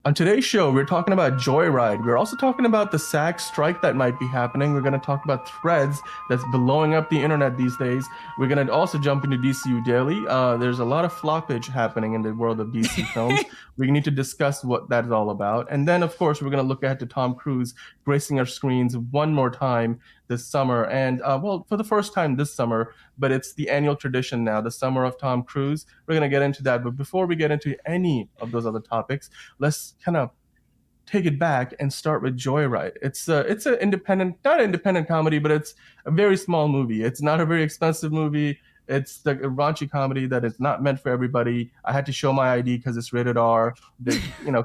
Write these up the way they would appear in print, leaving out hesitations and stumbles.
On today's show, we're talking about Joyride. We're also talking about the SAG strike that might be happening. We're going to talk about Threads that's blowing up the internet these days. We're going to also jump into DCU Daily. There's a lot of floppage happening in the world of DC films. We need to discuss what that is all about. And then, of course, we're going to look ahead to Tom Cruise gracing our screens one more time this summer. And, well, for the first time this summer, but it's the annual tradition now, the summer of Tom Cruise. We're going to get into that. But before we get into any of those other topics, let's kind of take it back and start with Joyride. It's an independent, not independent comedy, but it's a very small movie. It's not a very expensive movie. It's the raunchy comedy that is not meant for everybody. I had to show my ID because it's rated R.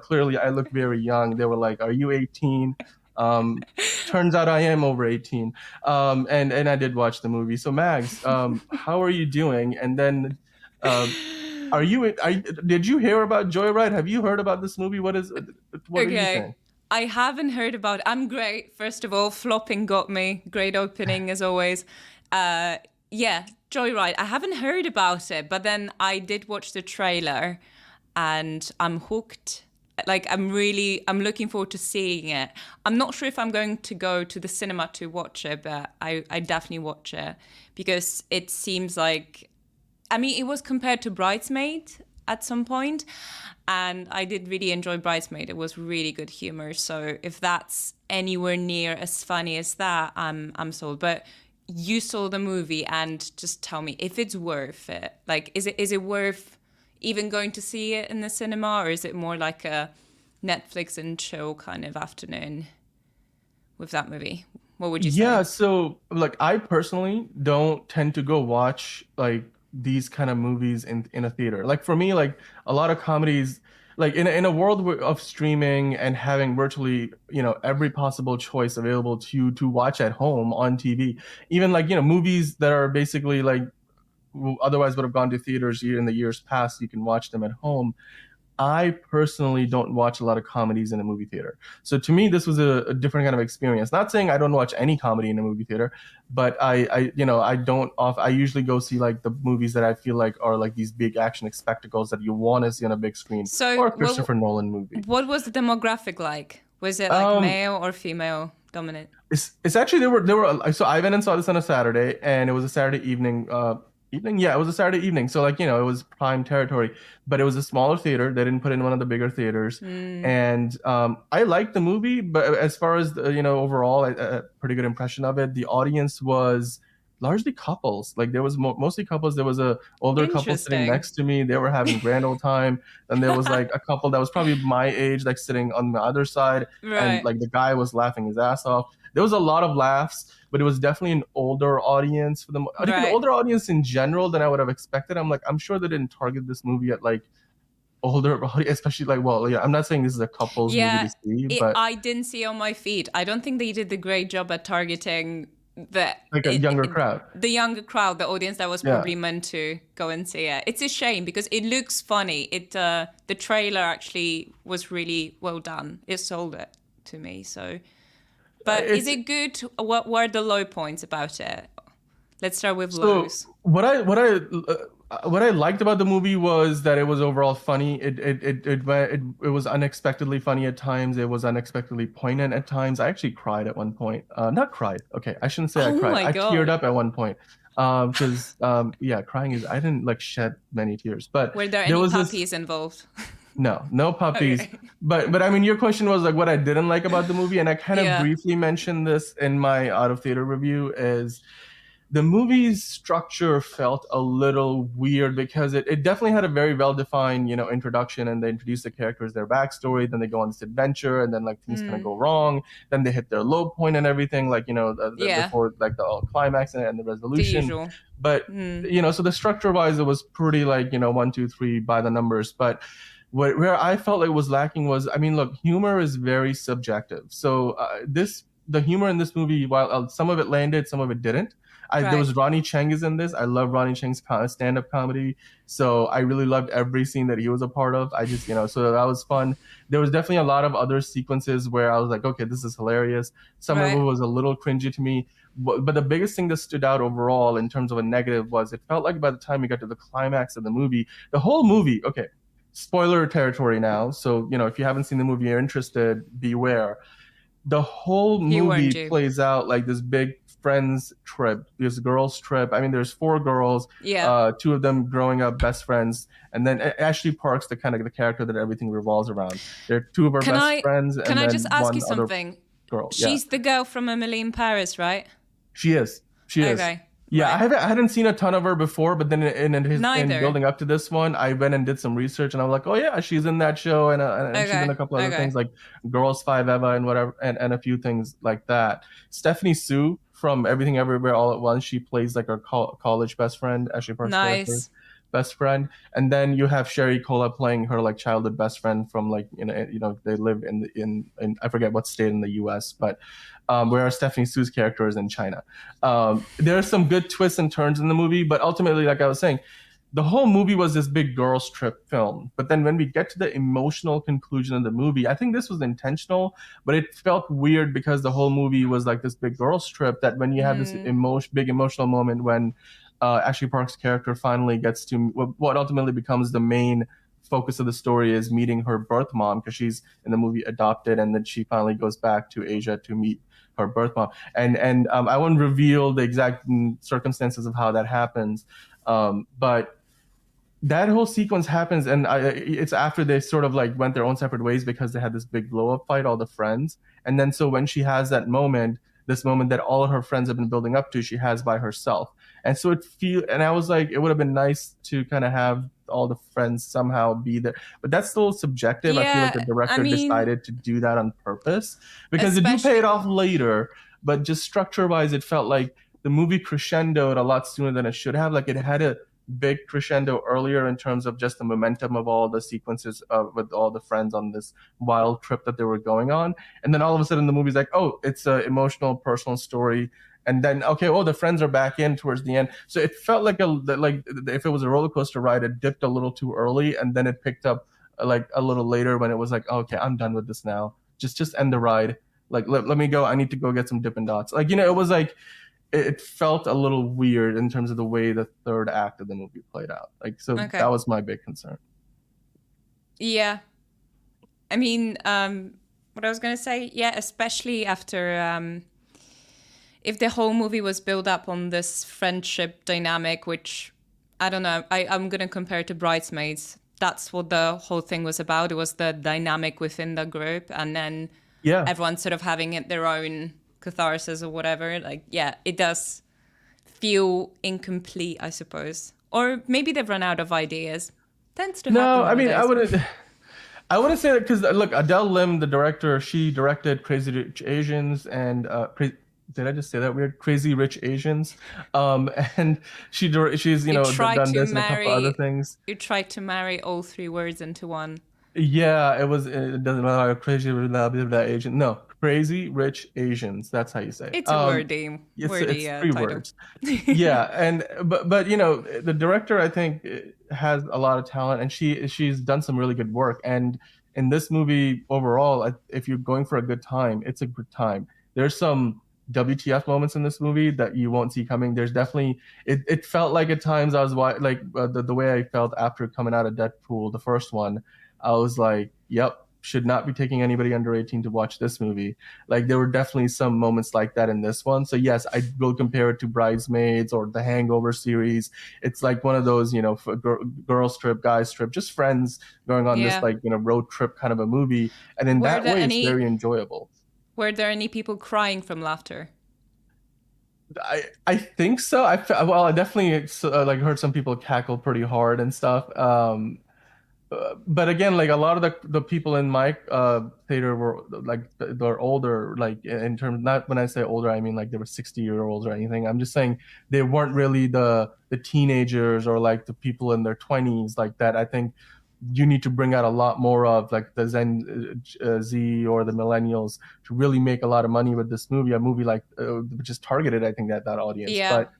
Clearly I look very young. They were like, "Are you 18?" Um, Turns out I am over 18. And I did watch the movie. So Mags, how are you doing? And then uh, did you hear about Joyride? Have you heard about this movie? What do you Okay. think? I haven't heard about I'm great. First of all, flopping got me. Great opening as always. Uh yeah, Joyride. I haven't heard about it, but then I did watch the trailer and I'm hooked. Like I'm looking forward to seeing it. I'm not sure if I'm going to go to the cinema to watch it, but I definitely watch it because it seems like I mean, it was compared to Bridesmaid at some point, and I did really enjoy Bridesmaid. It was really good humor. So if that's anywhere near as funny as that, I'm sold. But you saw the movie, and just tell me if it's worth it. Like, is it worth even going to see it in the cinema, or is it more like a Netflix and chill kind of afternoon with that movie? What would you Yeah, say? so like I personally don't tend to go watch like these kind of movies in a theater. Like for me, like a lot of comedies, like in a world of streaming and having virtually, every possible choice available to you to watch at home on TV, even like, movies that are basically like otherwise would have gone to theaters in the years past, you can watch them at home. I personally don't watch a lot of comedies in a movie theater. So to me, this was a different kind of experience. Not saying I don't watch any comedy in a movie theater, but I don't off. I usually go see like the movies that I feel like are like these big action spectacles that you want to see on a big screen, So, or a well, Christopher Nolan movie. what was the demographic like? Was it like Um, male or female dominant? it's actually there were so I went and saw this on a Saturday, and it was a Saturday evening. Yeah, it was a Saturday evening, so like it was prime territory. But it was a smaller theater. They didn't put it in one of the bigger theaters, Mm, and I liked the movie. But as far as overall, a pretty good impression of it. The audience was largely couples. Like there was mostly couples. There was a older couple sitting interesting. next to me. They were having grand old time. And there was like a couple that was probably my age, like sitting on the other side, and Right. like the guy was laughing his ass off. There was a lot of laughs, but it was definitely an older audience for them. I think an Right. older audience in general than I would have expected. I'm sure they didn't target this movie at like older, especially like, well, yeah, I'm not saying this is a couple's movie to Yeah, see, but I didn't see on my feed. I don't think they did a great job at targeting like a younger crowd. the younger crowd, the audience that was Yeah. probably meant to go and see it. It's a shame because it looks funny. The trailer actually was really well done. It sold it to me. So, but is It's it good? What were the low points about it? Let's start with So lows. what I liked about the movie was that it was overall funny. It was unexpectedly funny at times. It was unexpectedly poignant at times. I actually cried at one point. Not cried. Okay, I shouldn't say I Oh cried. my I teared God. up at one point. Because yeah, crying is I didn't like shed many tears, but Were there there any was this puppies involved? no puppies. Okay. But I mean, your question was like what I didn't like about the movie, and I kind of Yeah. briefly mentioned this in my out of theater review. Is the movie's structure felt a little weird because it definitely had a very well defined introduction, and they introduce the characters, their backstory, then they go on this adventure, and then like things kind of Mm, go wrong, then they hit their low point and everything, like yeah. before like the climax and the The resolution. usual. But Mm. so the structure wise it was pretty like one two three by the numbers. But where I felt it was lacking was, I mean, look, humor is very subjective. So the humor in this movie, while some of it landed, some of it didn't. There Right. was Ronnie Cheng is in this. I love Ronnie Cheng's stand-up comedy, so I really loved every scene that he was a part of. I just, so that was fun. There was definitely a lot of other sequences where I was like, okay, this is hilarious. Some of it Right. was a little cringy to me, but the biggest thing that stood out overall in terms of a negative was it felt like by the time we got to the climax of the movie, the whole movie, okay, spoiler territory now. So, if you haven't seen the movie, you're interested, beware. The whole He warned movie you. plays out like this big friends trip, this girls trip. I mean, there's four girls, Yeah. two of them growing up best friends, and then Ashley Park's the kind of the character that everything revolves around. There are two of her Can best I friends, can and I just then ask one you other something? girl. Yeah, She's the girl from Emily in Paris, right? she is. She is. Okay. Yeah, I Right. haven't I hadn't seen a ton of her before, but then in Neither. building up to this one, I went and did some research, and I was like, oh yeah, she's in that show, and she's in a Okay. couple other things Okay. like Girls Five Eva and whatever, and a few things like that. Stephanie Sue from Everything Everywhere All at Once, she plays like her college best friend, Ashley Park's character Nice. best friend, and then you have Sherry Cola playing her like childhood best friend from like they live in I forget what state in the U.S., but whereas Stephanie Sue's character is in China. There are some good twists and turns in the movie, but ultimately, like I was saying, the whole movie was this big girls trip film. But then when we get to the emotional conclusion of the movie, I think this was intentional, but it felt weird because the whole movie was like this big girls trip that when you have this Mm, big emotional moment when Ashley Park's character finally gets to what ultimately becomes the main focus of the story is meeting her birth mom because she's in the movie adopted, and then she finally goes back to Asia to meet her birth mom. And I won't reveal the exact circumstances of how that happens, but that whole sequence happens, and it's after they sort of like went their own separate ways because they had this big blow up fight, all the friends. And then so when she has that moment, this moment that all of her friends have been building up to, she has by herself. And so and I was like, it would have been nice to kind of have all the friends somehow be there, but that's still subjective. I feel like the yeah. I director mean, decided to do that on purpose because it do pay it especially. off later, but just structure wise, it felt like the movie crescendoed a lot sooner than it should have. Like it had a big crescendo earlier in terms of just the momentum of all the sequences with all the friends on this wild trip that they were going on. And then all of a sudden the movie's like, oh, it's an emotional, personal story. And then, okay, oh, the friends are back in towards the end. So it felt like if it was a roller coaster ride, it dipped a little too early and then it picked up like a little later when it was like, okay, I'm done with this now. Just end the ride. Like, let me go. I need to go get some Dippin' Dots. Like, it was like, it felt a little weird in terms of the way the third act of the movie played out. Like, so that Okay. was my big concern. Yeah. I mean, what I was gonna say, yeah, especially after if the whole movie was built up on this friendship dynamic, which I don't know, I'm gonna compare it to Bridesmaids. That's what the whole thing was about. It was the dynamic within the group, and then Yeah. everyone sort of having it their own catharsis or whatever. Like, yeah, it does feel incomplete, I suppose. Or maybe they've run out of ideas. Tends to No, happen I mean, I nowadays. wouldn't. I wouldn't say that because look, Adele Lim, the director, she directed Crazy Rich Asians and did I just say that weird? Crazy Rich Asians, and she's You try done to this and a couple other marry things. you try to marry all three words into one. Yeah, it doesn't matter. Crazy blah, blah, blah, Asian. No, Crazy Rich Asians. That's how you say it. It's a wordy, It's three title. words. Yeah, and but the director I think has a lot of talent, and she's done some really good work. And in this movie overall, if you're going for a good time, it's a good time. There's some WTF moments in this movie that you won't see coming. There's definitely it felt like at times I was like the way I felt after coming out of Deadpool, the first one. I was like, yep. Should not be taking anybody under 18 to watch this movie. Like there were definitely some moments like that in this one. So yes, I will compare it to Bridesmaids or the Hangover series. It's like one of those, girls trip, guys trip, just friends going on this Yeah. like road trip kind of a movie. And in Were that there way, it's any very enjoyable. were there any people crying from laughter? I think so. Well, I definitely like heard some people cackle pretty hard and stuff. But again, like a lot of the people in my theater were like they're older, like in terms, not when I say older, I mean like they were 60-year-olds or anything. I'm just saying they weren't really the teenagers or like the people in their 20s like that. I think you need to bring out a lot more of like the Zen Z or the millennials to really make a lot of money with this movie. A movie like which is targeted, I think, at that audience. Yeah. But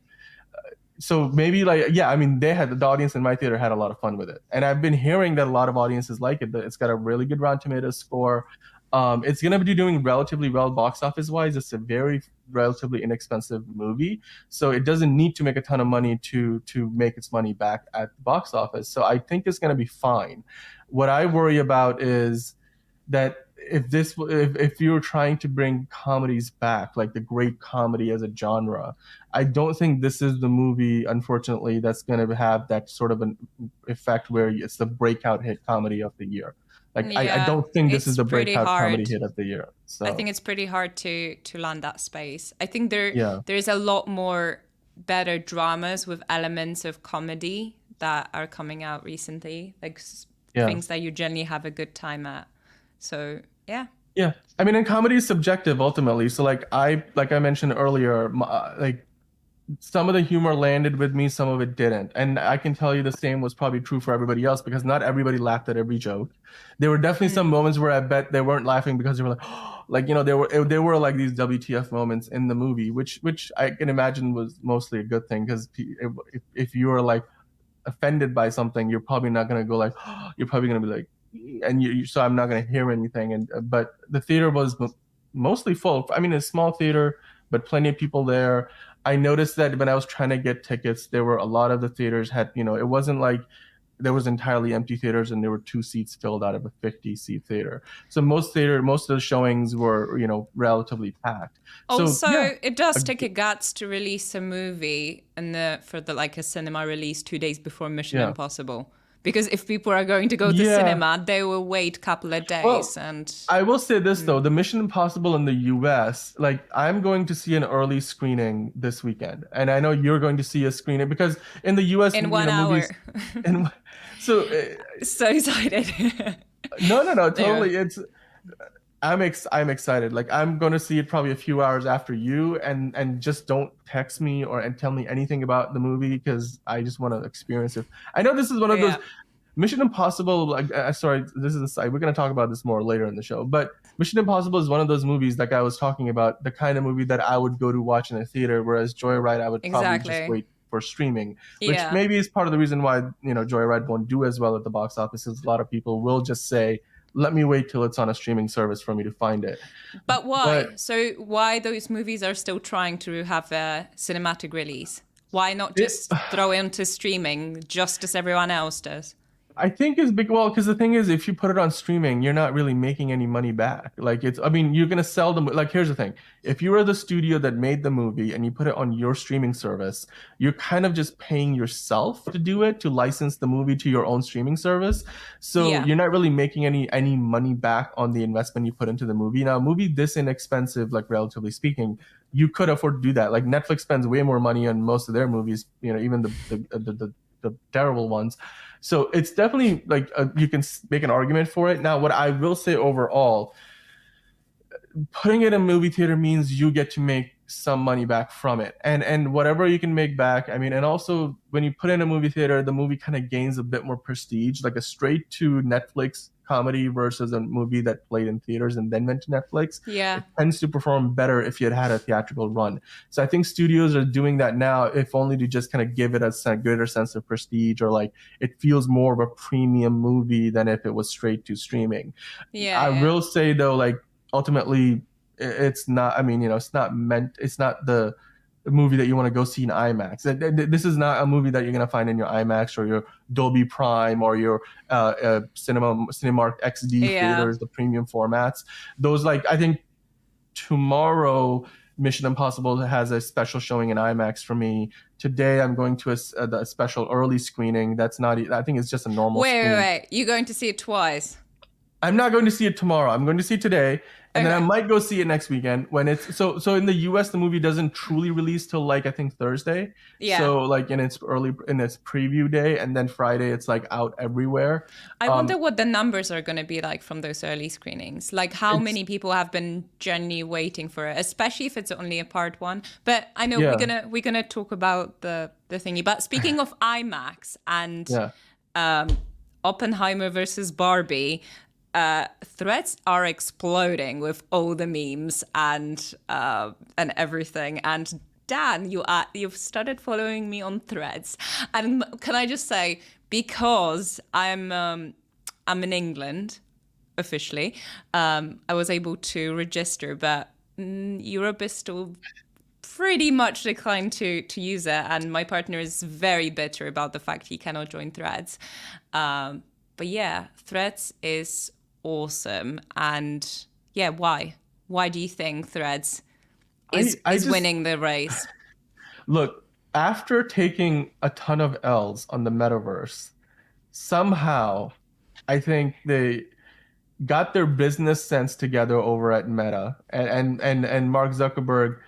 so maybe like yeah, I mean the audience in my theater had a lot of fun with it, and I've been hearing that a lot of audiences like it. That it's got a really good Rotten Tomatoes score. It's gonna be doing relatively well box office wise. It's a very relatively inexpensive movie, so it doesn't need to make a ton of money to make its money back at the box office. So I think it's gonna be fine. What I worry about is that if you're trying to bring comedies back, like the great comedy as a genre, I don't think this is the movie, unfortunately, that's going to have that sort of an effect where it's the breakout hit comedy of the year. Like I Yeah, don't think this is it's the pretty breakout comedy hard. hit of the year. I think So it's pretty hard to land that space. I think yeah, there's a lot more better dramas with elements of comedy that are coming out recently, like yeah. things that you generally have a good time at. So yeah, Yeah. I mean, and comedy is subjective ultimately. So like I mentioned earlier, like some of the humor landed with me, some of it didn't. And I can tell you the same was probably true for everybody else because not everybody laughed at every joke. There were definitely some mm, moments where I bet they weren't laughing because they were like, like, there were like these WTF moments in the movie, which I can imagine was mostly a good thing because if you were like offended by something, you're probably not going to go like, you're probably going to be like, and so I'm not going to hear anything. And but the theater was mostly full. I mean, a small theater, but plenty of people there. I noticed that when I was trying to get tickets, there were a lot of the theaters had, it wasn't like there was entirely empty theaters and there were two seats filled out of a 50 seat theater. So most of the showings were, relatively packed. So yeah, also, it does a, take a guts to release a movie and for the like a cinema release 2 days before Mission yeah, Impossible. Because if people are going to go to yeah. cinema, they will wait a couple of days Well, and I will say this though, mm, the Mission Impossible in the US, like I'm going to see an early screening this weekend. And I know you're going to see a screening because in the US, in 1 hour. movies and so So excited. no, no, no, Yeah. totally. I'm excited. Like I'm going to see it probably a few hours after you and just don't text me and tell me anything about the movie because I just want to experience it. I know this is one of those Yeah. Mission Impossible, like, sorry, this is a side. We're going to talk about this more later in the show. But Mission Impossible is one of those movies, like I was talking about, the kind of movie that I would go to watch in a theater, whereas Joyride, I would probably just Exactly. wait for streaming, which Yeah. maybe is part of the reason why, Joyride won't do as well at the box office, is a lot of people will just say, let me wait till it's on a streaming service for me to find it. But But why? So why those movies are still trying to have a cinematic release? Why not it, just throw into streaming just as everyone else does? I think is big. Well, because the thing is, if you put it on streaming, you're not really making any money back. Like I mean, you're gonna sell them. Like here's the thing: if you were the studio that made the movie and you put it on your streaming service, you're kind of just paying yourself to do it, to license the movie to your own streaming service. So Yeah. you're not really making any money back on the investment you put into the movie. Now, a movie this inexpensive, like relatively speaking, you could afford to do that. Like Netflix spends way more money on most of their movies. Even the terrible ones. So it's definitely like you can make an argument for it. Now, what I will say overall, putting it in a movie theater means you get to make some money back from it, and whatever you can make back. I mean, and also when you put in a movie theater, the movie kind of gains a bit more prestige, like a straight to Netflix comedy versus a movie that played in theaters and then went to Netflix. Yeah. It tends to perform better if you had a theatrical run. So I think studios are doing that now, if only to just kind of give it a greater sense of prestige, or like it feels more of a premium movie than if it was straight to streaming. Yeah. I Yeah. will say though, like ultimately, it's not. I mean, it's not meant. It's not the movie that you want to go see in IMAX. This is not a movie that you're gonna find in your IMAX or your Dolby Prime or your Cinemark XD Yeah. theaters, the premium formats. Those, like, I think tomorrow Mission Impossible has a special showing in IMAX for me. Today I'm going to the special early screening. That's not. I think it's just a normal screen. Wait. You're going to see it twice. I'm not going to see it tomorrow. I'm going to see it today, and then I Okay. might go see it next weekend when it's so in the US the movie doesn't truly release till like I think Thursday. Yeah. So like in its preview day, and then Friday it's like out everywhere. I Um wonder what the numbers are going to be like from those early screenings. Like how it's many people have been genuinely waiting for it, especially if it's only a part one. But I know yeah, we're gonna talk about the thingy. But speaking of IMAX and yeah. Oppenheimer versus Barbie, threads are exploding with all the memes and everything. And Dan, you've started following me on Threads, and can I just say, because I'm in England officially, I was able to register, but Europe is still pretty much declined to use it, and my partner is very bitter about the fact he cannot join Threads. But yeah, Threads is awesome. And yeah, why? Why do you think Threads I is just winning the race? look, after taking a ton of L's on the metaverse, somehow I think they got their business sense together over at Meta, and Mark Zuckerberg.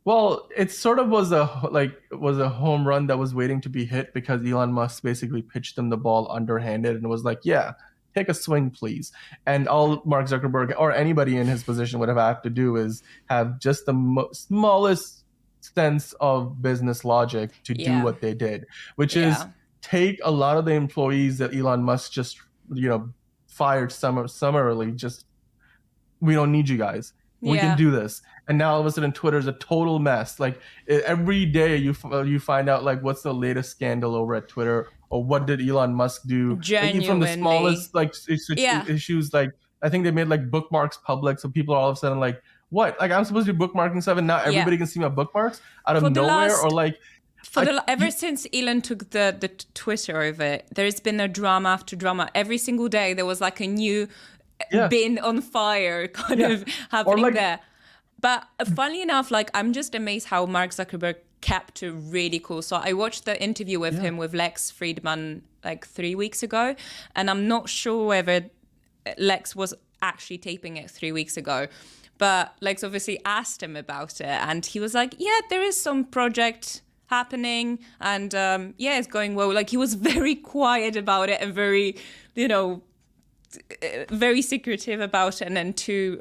Well, it sort of was a home run that was waiting to be hit because Elon Musk basically pitched them the ball underhanded and was like, "Yeah, take a swing, please." And all Mark Zuckerberg or anybody in his position would have had to do is have just the smallest sense of business logic to do Yeah. what they did, which is Yeah. take a lot of the employees that Elon Musk just, you know, fired summarily. Just, we don't need you guys. We can Yeah. do this. And now all of a sudden Twitter's a total mess. Like every day you find out like what's the latest scandal over at Twitter, or what did Elon Musk do? Like even from the Genuinely. smallest like Yeah. issues, like I think they made like bookmarks public, so people are all of a sudden like, what? Like I'm supposed to be bookmarking stuff, and now Yeah. everybody can see my bookmarks out of For the nowhere, or last like for I the ever you, since Elon took the Twitter over, there's been a drama after drama. Every single day there was like a new yeah, bin on fire kind yeah, of or happening like there. But funnily enough, like I'm just amazed how Mark Zuckerberg kept it really cool. So I watched the interview with yeah. him with Lex Friedman like 3 weeks ago, and I'm not sure whether Lex was actually taping it 3 weeks ago. But Lex obviously asked him about it, and he was like, "Yeah, there is some project happening, and yeah, it's going well." Like he was very quiet about it and very, you know, very secretive about it. And then 2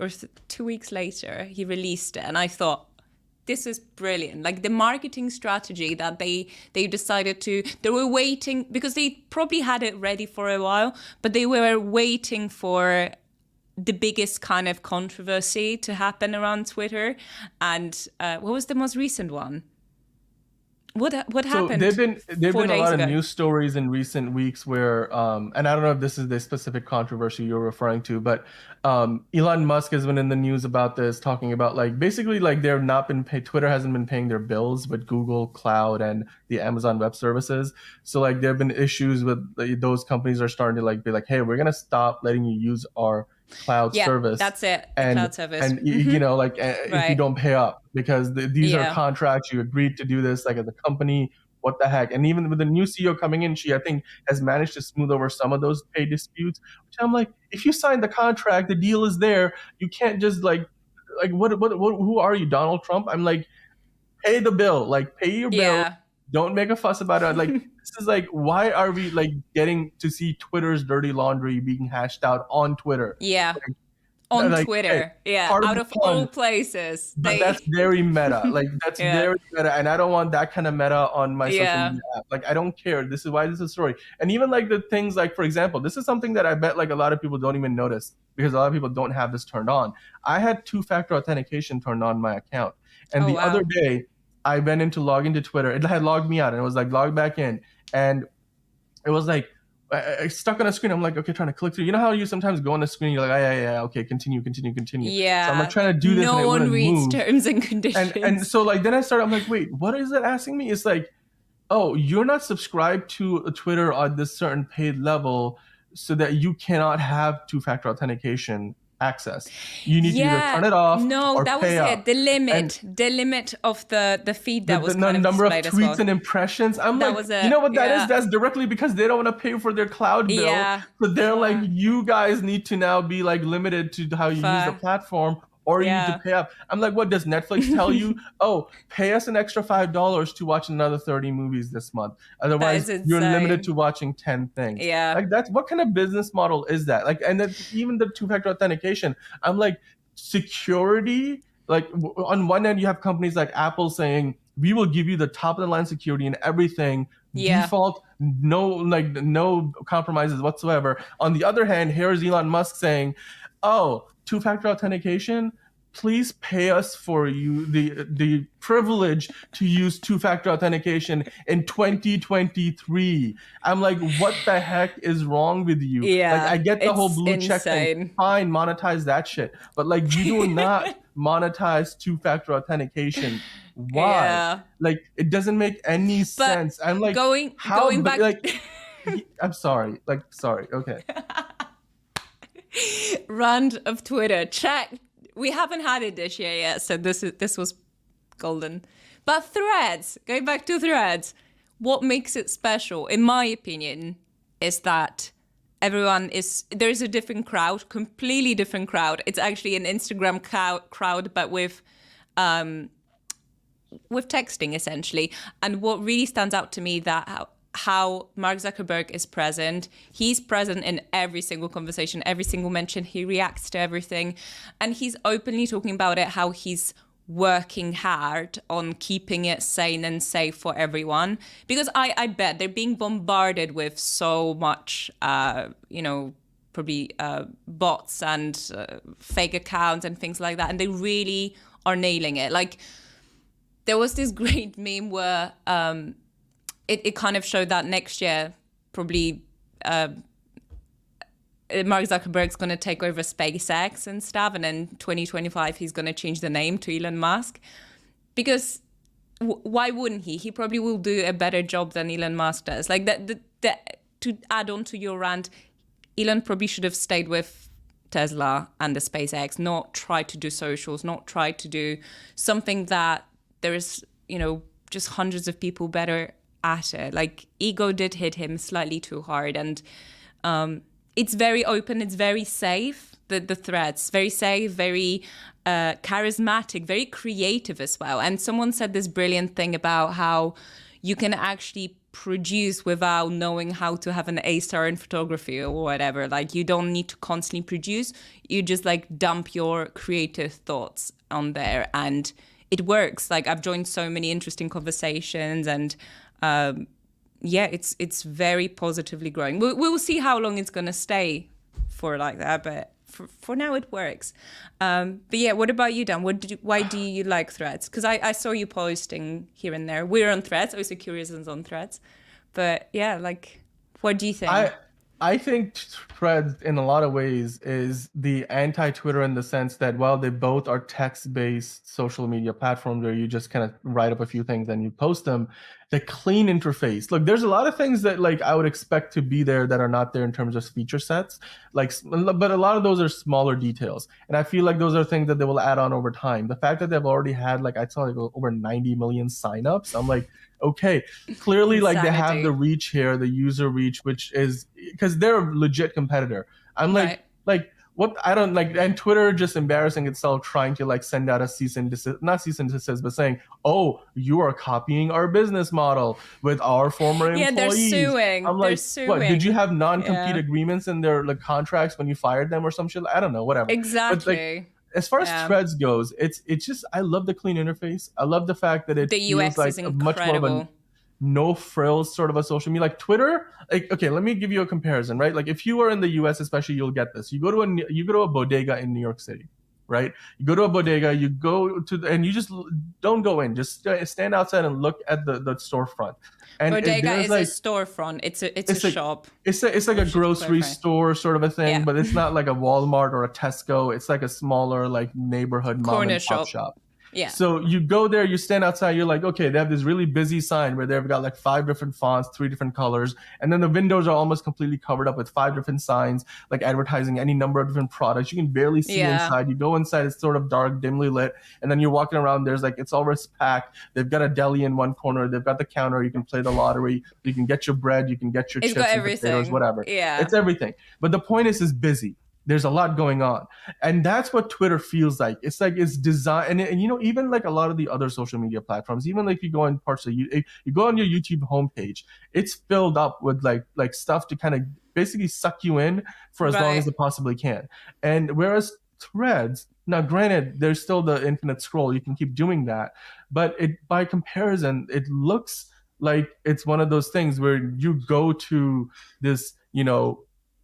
weeks later, he released it, and I thought, this is brilliant. Like the marketing strategy that they decided to, they were waiting because they probably had it ready for a while, but they were waiting for the biggest kind of controversy to happen around Twitter. And what was the most recent one? What So happened there've four been a days lot of ago? news stories in recent weeks where and I don't know if this is the specific controversy you're referring to, but Elon Musk has been in the news about this, talking about like basically like they're not been paid, Twitter hasn't been paying their bills with Google Cloud and the Amazon Web Services. So like there have been issues with like, those companies are starting to like be like, hey, we're gonna stop letting you use our cloud Yeah, service, that's it. The and cloud service. you know like if you Right. don't pay up, because these are Yeah. contracts, you agreed to do this like as a company, what the heck. And even with the new CEO coming in, she I think has managed to smooth over some of those pay disputes, which I'm like, if you signed the contract, the deal is there, you can't just like what who are you, Donald Trump? I'm like, pay the bill, like pay your bill, Yeah. don't make a fuss about it. Like this is like, why are we like getting to see Twitter's dirty laundry being hashed out on Twitter? Yeah. Like, On hey, Twitter. Yeah. part of Out the of all fun, places, but that's they. very meta. Like that's Yeah. very meta, and I don't want that kind of meta on my social Yeah. media app. Like I don't care. This is why this is a story. And even like the things like, for example, this is something that I bet like a lot of people don't even notice because a lot of people don't have this turned on. I had two-factor authentication turned on my account, and Oh the other wow. day I went in to log into Twitter. It had logged me out, and it was like log back in, and it was like I stuck on a screen. I'm like, okay, trying to click through. You know how you sometimes go on a screen, you're like, yeah, okay, continue, continue, continue. So I'm like Yeah. trying to do this, and No it one wouldn't reads move. terms and And conditions. so like then I started. I'm like, wait, what is it asking me? It's like, oh, you're not subscribed to a Twitter on this certain paid level, so that you cannot have two-factor authentication access. You need to either Yeah. turn it off No, or that was pay it. up. And The limit of the feed that the was kind of number of displayed as tweets well. and impressions. I'm That like, was you it. know what that is? Yeah. That's directly because they don't want to pay for their cloud bill. Yeah. So they're like, Fair. you guys need to now be like limited to how you use the Fair. platform, or you need to Yeah. pay up. I'm like, what does Netflix tell you? Oh, pay us an extra $5 to watch another 30 movies this month. That Otherwise, is you're limited to insane. watching 10 things. Yeah. Like that's what kind of business model is that? Like, and then even the two-factor authentication, I'm like, security. Like on one end, you have companies like Apple saying, we will give you the top of the line security and everything, Yeah. default, no compromises whatsoever. On the other hand, here's Elon Musk saying, oh, two-factor authentication, please pay us for you the privilege to use two-factor authentication in 2023. I'm like, what the heck is wrong with you? Like, I Yeah. get the whole It's blue check thing, insane. fine, monetize that shit, but like, you do not monetize two-factor authentication. Why? Yeah. Like, it doesn't make any But sense. I'm like, going how back like I'm sorry. Like, sorry. Okay. Rant of Twitter. Check. We haven't had it this year yet, so this was golden. But Threads, going back to Threads, what makes it special, in my opinion, is that there's a different crowd, completely different crowd. It's actually an Instagram crowd, but with texting essentially. And what really stands out to me that how Mark Zuckerberg is present. He's present in every single conversation, every single mention. He reacts to everything. And he's openly talking about it, how he's working hard on keeping it sane and safe for everyone. Because I bet they're being bombarded with so much, probably bots and fake accounts and things like that. And they really are nailing it. Like, there was this great meme where it kind of showed that next year, probably Mark Zuckerberg's going to take over SpaceX and stuff. And then 2025, he's going to change the name to Elon Musk. Because why wouldn't he? He probably will do a better job than Elon Musk does. Like, to add on to your rant, Elon probably should have stayed with Tesla and the SpaceX, not try to do socials, not try to do something that there is, just hundreds of people better at it. Like, ego did hit him slightly too hard. And it's very open, it's very safe, the threads, very safe, very charismatic, very creative as well. And someone said this brilliant thing about how you can actually produce without knowing how to have an A-star in photography or whatever. Like, you don't need to constantly produce. You just like dump your creative thoughts on there and it works. Like, I've joined so many interesting conversations and it's very positively growing. We'll see how long it's going to stay for like that, but for now it works. But yeah, what about you, Dan? Why do you like Threads? Because I saw you posting here and there. We're on Threads. I was curious and on Threads. But yeah, like, what do you think? I think Threads, in a lot of ways, is the anti-Twitter in the sense that while they both are text-based social media platforms where you just kind of write up a few things and you post them, the clean interface. Look, there's a lot of things that like I would expect to be there that are not there in terms of feature sets. But a lot of those are smaller details, and I feel like those are things that they will add on over time. The fact that they've already had like I saw like over 90 million signups, I'm like, okay, clearly like they have the reach here, the user reach, which is because they're a legit competitor. I'm like, what I don't like, and Twitter just embarrassing itself trying to like send out a cease and desist, not cease and desist, but saying, oh, you are copying our business model with our former employees. Yeah, they're suing. I'm like, what? Did you have non-compete agreements in their like contracts when you fired them or some shit? I don't know, whatever. Exactly. But, like, as far as Threads goes, it's just I love the clean interface. I love the fact that it feels like much more of a no frills sort of a social media. Like Twitter, like, okay, let me give you a comparison, right? Like if you are in the US especially, you'll get this. You go to a bodega in New York City, right? You go to a bodega, you go to and you just don't go in, just stand outside and look at the storefront. And bodega is like, a storefront. It's a shop. It's like a grocery store sort of a thing, but it's not like a Walmart or a Tesco. It's like a smaller like neighborhood mom and pop shop. Yeah. So you go there, you stand outside, you're like, okay, they have this really busy sign where they've got like 5 different fonts, 3 different colors, and then the windows are almost completely covered up with 5 different signs, like advertising any number of different products. You can barely see inside. You go inside, it's sort of dark, dimly lit, and then you're walking around, there's like, it's always packed. They've got a deli in one corner, they've got the counter, you can play the lottery, you can get your bread, you can get your chips and potatoes, whatever. Yeah. It's everything. But the point is busy. There's a lot going on. And that's what Twitter feels like. It's like it's designed. And you know, even like a lot of the other social media platforms, even like if you go on parts of you go on your YouTube homepage, it's filled up with like stuff to kind of basically suck you in for as long as it possibly can. And whereas Threads, now granted, there's still the infinite scroll. You can keep doing that. But by comparison, it looks like it's one of those things where you go to this,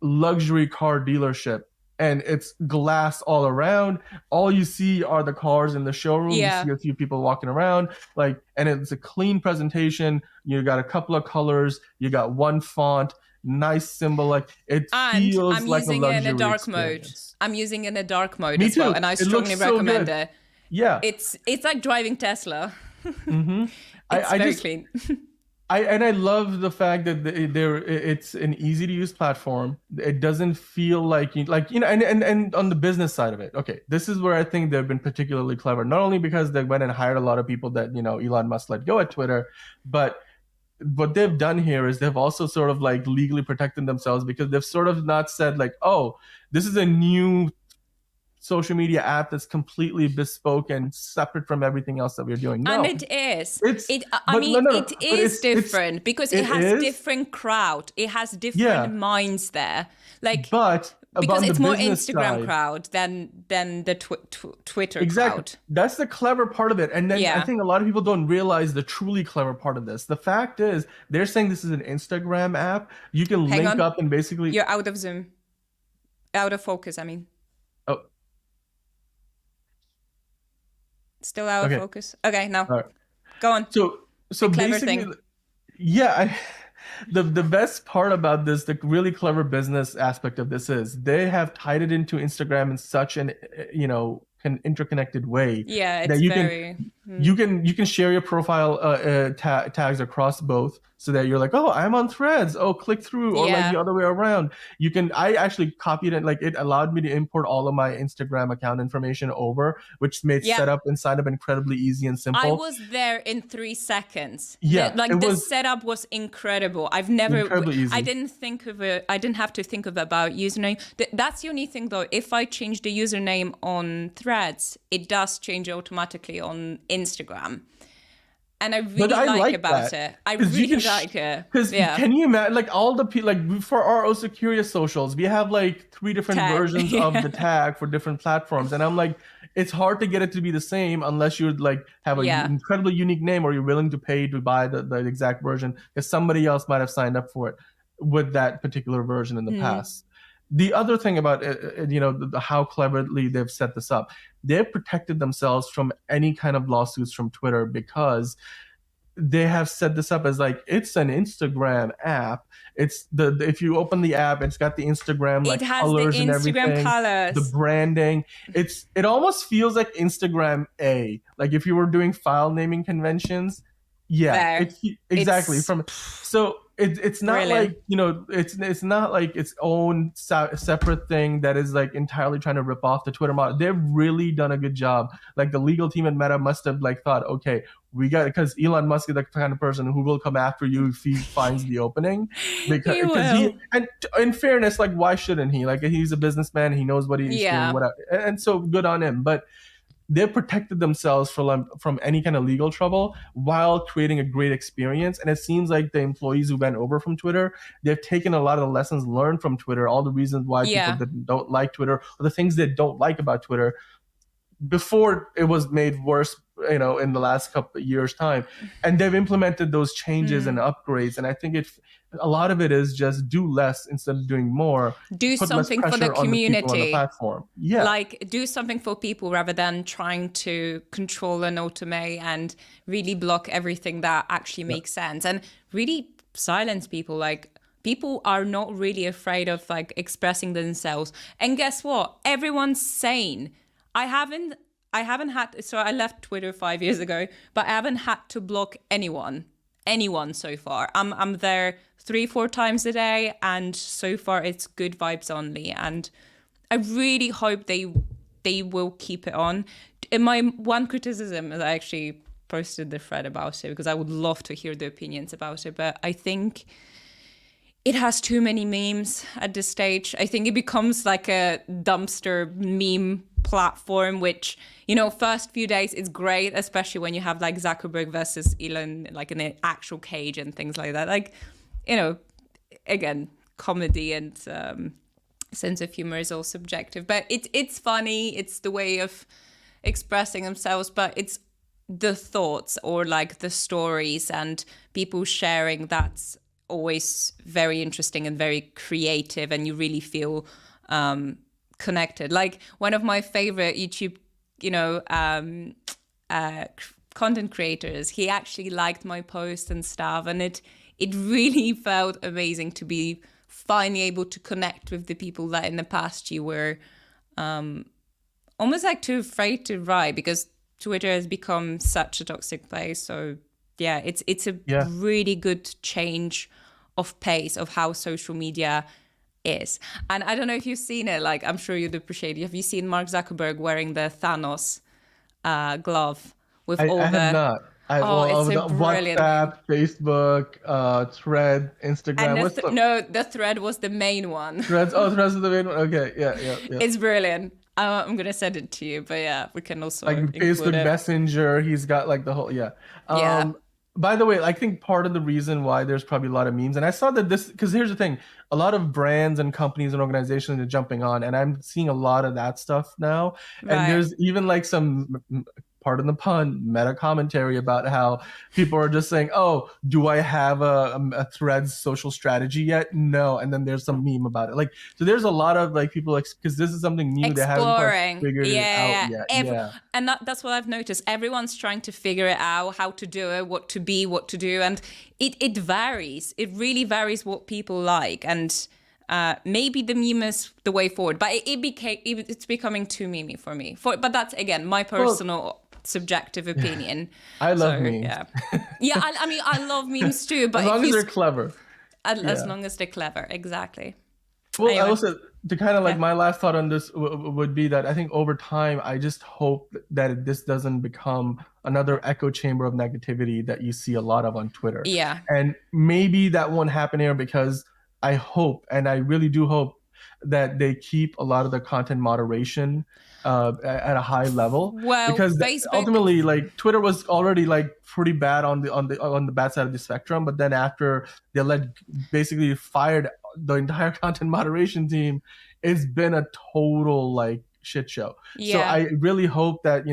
luxury car dealership, and it's glass all around. All you see are the cars in the showroom. You see a few people walking around, and it's a clean presentation. You got a couple of colors. You got one font, nice symbol. Like it feels like a luxury experience. I'm using it in a dark mode as well, and I strongly recommend it. Yeah, it's like driving Tesla. Mm-hmm. It's very clean. I love the fact that it's an easy to use platform. It doesn't feel like and on the business side of it. Okay, this is where I think they've been particularly clever. Not only because they went and hired a lot of people that Elon Musk let go at Twitter, but what they've done here is they've also sort of like legally protected themselves because they've sort of not said like, oh, this is a new social media app that's completely bespoke and separate from everything else that we're doing. And No, it is. it's I but no, mean, no, it but is different because it it has is, different crowd. It has different yeah. minds there. Like, But because about the it's more business Instagram side, crowd than the Twitter exactly. crowd. That's the clever part of it. And then I Yeah. think a lot of people don't realize the truly clever part of this. The fact is, they're saying this is an Instagram app. You can Hang link on. up and basically. You're out of Zoom. Out of focus, I mean. Oh, Still out of okay. focus. Okay, now All right. go on. So The clever basically, thing. yeah, the best part about this, the really clever business aspect of this is they have tied it into Instagram in such an interconnected way Yeah, that it's very. you can share your profile tags across both so that you're like, oh, I'm on Threads, oh, click through, or like the Yeah. other way around. I actually copied it, like it allowed me to import all of my Instagram account information over, which made Yeah. setup and sign up incredibly easy and simple. I was there in 3 seconds. Yeah, it The was setup was incredible. I've never. incredibly easy. I didn't think of it. I didn't have to think of about username. That's the only thing though. If I change the username on Threads, it does change automatically on Instagram. And I really like about that. it. I really like it. Because Yeah. can you imagine, like all the people, like for our Also Curious socials, we have like 3 different Tag. versions of the tag for different platforms, and I'm like, it's hard to get it to be the same unless you like have an Yeah. incredibly unique name or you're willing to pay to buy the exact version because somebody else might have signed up for it with that particular version in the past. The other thing about how cleverly they've set this up, they've protected themselves from any kind of lawsuits from Twitter because they have set this up as like it's an Instagram app. It's if you open the app, it's got the Instagram like It has colors the and Instagram everything, colors. the branding. It almost feels like Instagram A. Like if you were doing file naming conventions, yeah, There. exactly It's from so. It's not brilliant. like it's not like its own separate thing that is like entirely trying to rip off the Twitter model. They've really done a good job. Like the legal team at Meta must have like thought, okay, we got, because Elon Musk is the kind of person who will come after you if he finds the opening. Because and in fairness, like why shouldn't he? Like he's a businessman, he knows what he's doing, whatever, and so good on him. But they've protected themselves from any kind of legal trouble while creating a great experience. And it seems like the employees who went over from Twitter, they've taken a lot of the lessons learned from Twitter, all the reasons why people don't like Twitter, or the things they don't like about Twitter before it was made worse, in the last couple of years' time. And they've implemented those changes and upgrades. And I think a lot of it is just do less instead of doing more. Do something for the community on the platform. Yeah. Like do something for people rather than trying to control and automate and really block everything that actually makes sense and really silence people. Like people are not really afraid of like expressing themselves. And guess what? Everyone's sane. I haven't had, so I left Twitter 5 years ago, but I haven't had to block anyone so far. I'm there 3-4 times a day, and so far it's good vibes only. And I really hope they will keep it on. And my one criticism is I actually posted the thread about it because I would love to hear the opinions about it, but I think it has too many memes at this stage. I think it becomes like a dumpster meme platform, which, first few days it's great, especially when you have like Zuckerberg versus Elon, like in an actual cage and things like that. Like, again, comedy and sense of humor is all subjective, but it's funny. It's the way of expressing themselves, but it's the thoughts or like the stories and people sharing that's always very interesting and very creative, and you really feel connected. Like one of my favorite YouTube, content creators, he actually liked my post and stuff, and it really felt amazing to be finally able to connect with the people that in the past you were almost like too afraid to write because Twitter has become such a toxic place. So yeah, it's a Yeah. really good change of pace of how social media is. And I don't know if you've seen it, like I'm sure you'd appreciate it. Have you seen Mark Zuckerberg wearing the Thanos glove with I all have the not. oh, it's a The brilliant meme. WhatsApp, Facebook, Thread, And Instagram. What's the no, the thread was the main one. Threads? Oh, Threads is the main one. Okay, yeah, yeah, yeah. It's brilliant. I'm gonna send it to you, but yeah, we can also Like include Facebook it. Messenger, he's got like the whole, yeah. Yeah, By the way, I think part of the reason why there's probably a lot of memes, and I saw that this, because here's the thing, a lot of brands and companies and organizations are jumping on, and I'm seeing a lot of that stuff now. And right. there's even like some, pardon the pun, meta commentary about how people are just saying, "Oh, do I have a Threads social strategy yet?" No, and then there's some meme about it. Like, so there's a lot of like people like, because this is something new, they haven't quite Exploring. figured Yeah, it yeah, out yeah. yet. Yeah. And that's what I've noticed. Everyone's trying to figure it out, how to do it, what to be, what to do. And it varies. It really varies what people like. And maybe the meme is the way forward. But it's becoming too memey for me. But that's, again, my personal subjective opinion. I love So, memes. yeah. Yeah, I mean, I love memes too. But As long if as you they're clever. as Yeah. long as they're clever, exactly. Well, I Anyway, also, to kind of like yeah. my last thought on this would be that I think over time, I just hope that this doesn't become another echo chamber of negativity that you see a lot of on Twitter. Yeah. And maybe that won't happen here because I hope, and I really do hope, that they keep a lot of the content moderation at a high level, Well, because Facebook. ultimately, like Twitter was already like pretty bad on the bad side of the spectrum, but then after they basically fired the entire content moderation team, it's been a total like shit show. So Yeah. I really hope that,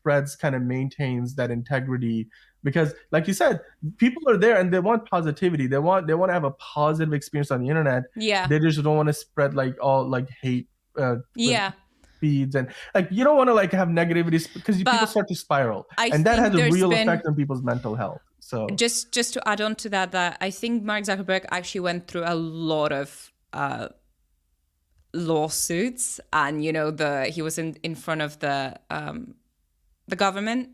Threads kind of maintains that integrity, because like you said, people are there and they want positivity. They want to have a positive experience on the internet. Yeah. They just don't want to spread like all like hate Yeah. feeds, and like you don't want to like have negativity because people But start to spiral, I and that think has a there's real been- effect on people's mental health. So just to add on to that I think Mark Zuckerberg actually went through a lot of lawsuits, and he was in front of the government,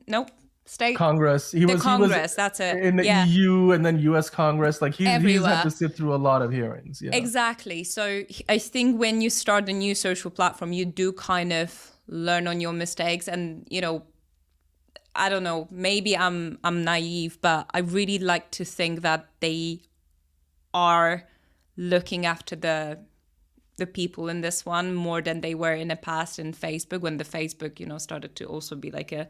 state Congress, Congress, that's it. in the Yeah. EU and then US Congress, like he's had Everywhere. to sit through a lot of hearings. Yeah. Exactly. So I think when you start a new social platform, you do kind of learn on your mistakes, and I don't know, maybe I'm naive, but I really like to think that they are looking after the people in this one more than they were in the past in Facebook, when the Facebook, started to also be like a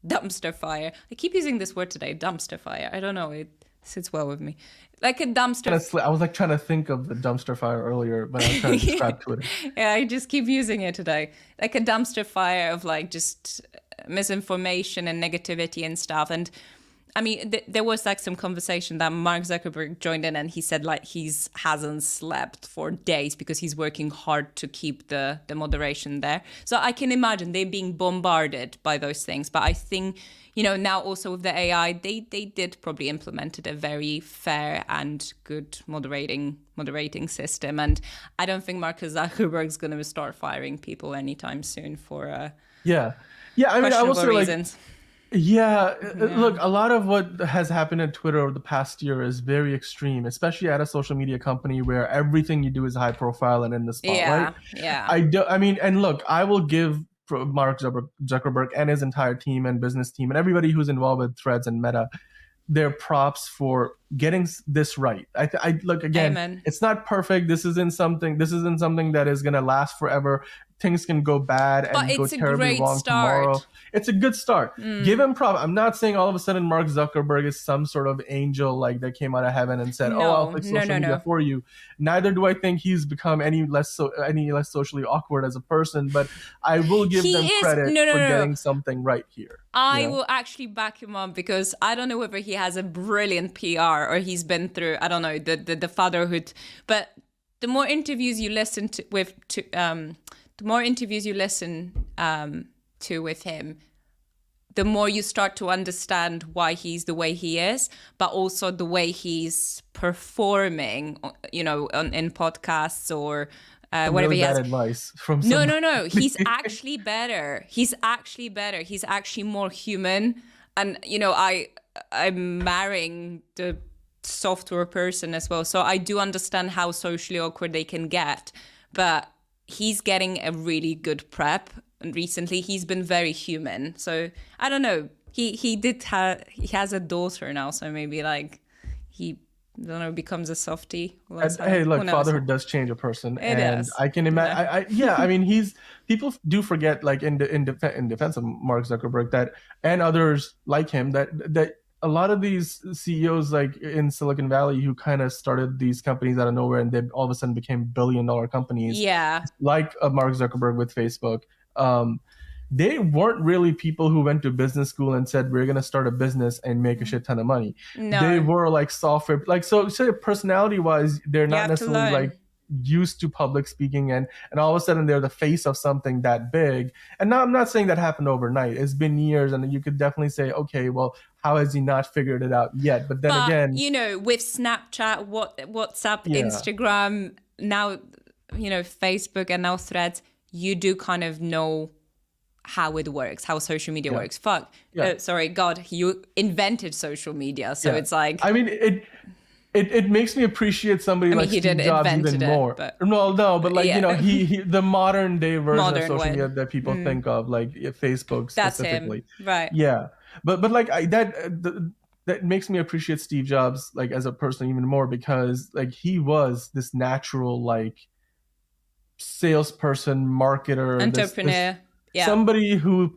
dumpster fire. I keep using this word today, dumpster fire. I don't know, it sits well with me. Like a dumpster. I was like trying to think of the dumpster fire earlier, but I was trying to describe Twitter. Yeah, I just keep using it today. Like a dumpster fire of like just misinformation and negativity and stuff. And I mean, there was like some conversation that Mark Zuckerberg joined in, and he said like hasn't slept for days because he's working hard to keep the moderation there. So I can imagine they being bombarded by those things. But I think, now also with the AI, they did probably implemented a very fair and good moderating system. And I don't think Mark Zuckerberg's going to start firing people anytime soon for Yeah. I mean, I will say reasons. Yeah, look, a lot of what has happened at Twitter over the past year is very extreme, especially at a social media company where everything you do is high profile and in the spotlight. Yeah. I mean, and look, I will give Mark Zuckerberg and his entire team and business team and everybody who's involved with Threads and Meta their props for getting this right. I look, again, Amen. It's not perfect. This isn't something that is gonna last forever. Things can go bad and But go it's a terribly great wrong start. tomorrow. It's a good start. Give him props. I'm not saying all of a sudden Mark Zuckerberg is some sort of angel like that came out of heaven and said, "Oh, I'll fix social media for you." Neither do I think he's become any less socially awkward as a person. But I will give them credit for getting something right here. I will actually back him up, because I don't know whether he has a brilliant PR or he's been through, I don't know, the fatherhood. But the more interviews you listen to with him, the more you start to understand why he's the way he is, but also the way he's performing, in podcasts or whatever he has. Advice from No. He's actually better. He's actually more human. And, I'm marrying the software person as well. So I do understand how socially awkward they can get, but he's getting a really good prep. And recently he's been very human. So I don't know. He has a daughter now, so maybe like he, I don't know, becomes a softie. Hey, look, fatherhood does change a person, and does. I can imagine. Yeah, I mean, people do forget, like in defense of Mark Zuckerberg, that and others like him, that a lot of these CEOs, like in Silicon Valley, who kind of started these companies out of nowhere, and they all of a sudden became billion-dollar companies, Yeah. like Mark Zuckerberg with Facebook. They weren't really people who went to business school and said, we're going to start a business and make a shit ton of money. No. They were like software, like, so say personality wise, they're You not have to necessarily learn. like used to public speaking, and all of a sudden they're the face of something that big. And now I'm not saying that happened overnight. It's been years, and you could definitely say, okay, well, how has he not figured it out yet? But then again, you know, with Snapchat, WhatsApp, Yeah. Instagram, now, you know, Facebook, and now Threads, you do kind of know how it works, how social media works. Fuck. Yeah. Sorry, God, you invented social media. So it's like, I mean, it makes me appreciate somebody like he Steve did Jobs invented even it, more. but- No, but like, Yeah. you know, he the modern day version Modern of social one. media that people think of, like Facebook that's specifically. him. Right. Yeah, but like that makes me appreciate Steve Jobs, like, as a person even more, because like he was this natural, like, salesperson, marketer, Entrepreneur. Yeah. somebody who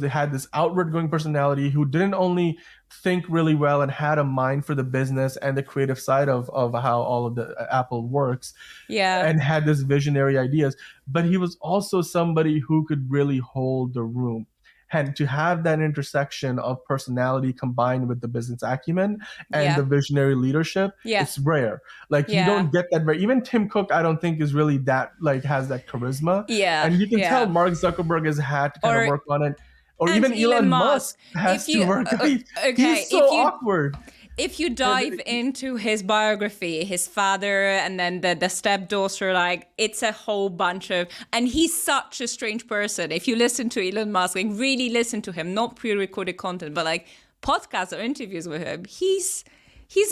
had this outward going personality, who didn't only think really well and had a mind for the business and the creative side of how all of the Apple works, Yeah. and had this visionary ideas, but he was also somebody who could really hold the room. And to have that intersection of personality combined with the business acumen and Yeah. the visionary leadership, Yeah. it's rare. Like, you Yeah. don't get that very. Even Tim Cook, I don't think is really that, like, has that charisma. Yeah. And you can Yeah. tell Mark Zuckerberg has had to kind of work on it. Or and even Elon Musk If has you- to work. okay, He's so awkward. If you dive into his biography, his father and then the stepdaughter, like, it's a whole bunch of, and he's such a strange person. If you listen to Elon Musk, like, really listen to him, not pre-recorded content, but like podcasts or interviews with him, he's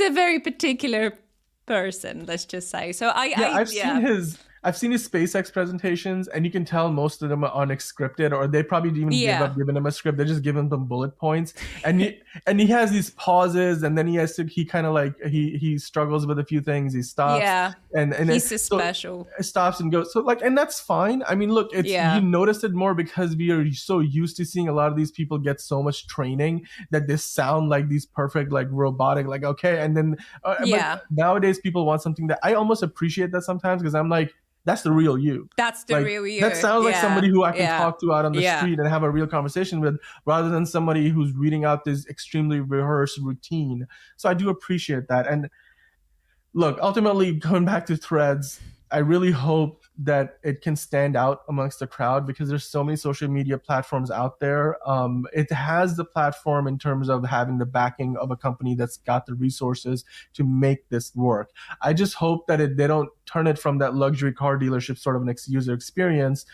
a very particular person, let's just say. So I've seen his SpaceX presentations, and you can tell most of them are unscripted, or they probably didn't even give up giving him a script. They're just giving them bullet points, and he has these pauses, and then he kind of like he struggles with a few things. He stops, and he's so special. Stops and goes. So like, and that's fine. I mean, look, it's you notice it more because we are so used to seeing a lot of these people get so much training that they sound like these perfect, like, robotic, like, okay, and then but nowadays people want something that I almost appreciate that sometimes, because I'm like, that's the real you. That's the real you. That sounds like somebody who I can talk to out on the street and have a real conversation with, rather than somebody who's reading out this extremely rehearsed routine. So I do appreciate that. And look, ultimately, going back to Threads, I really hope that it can stand out amongst the crowd, because there's so many social media platforms out there. It has the platform in terms of having the backing of a company that's got the resources to make this work. I just hope that they don't turn it from that luxury car dealership sort of an user experience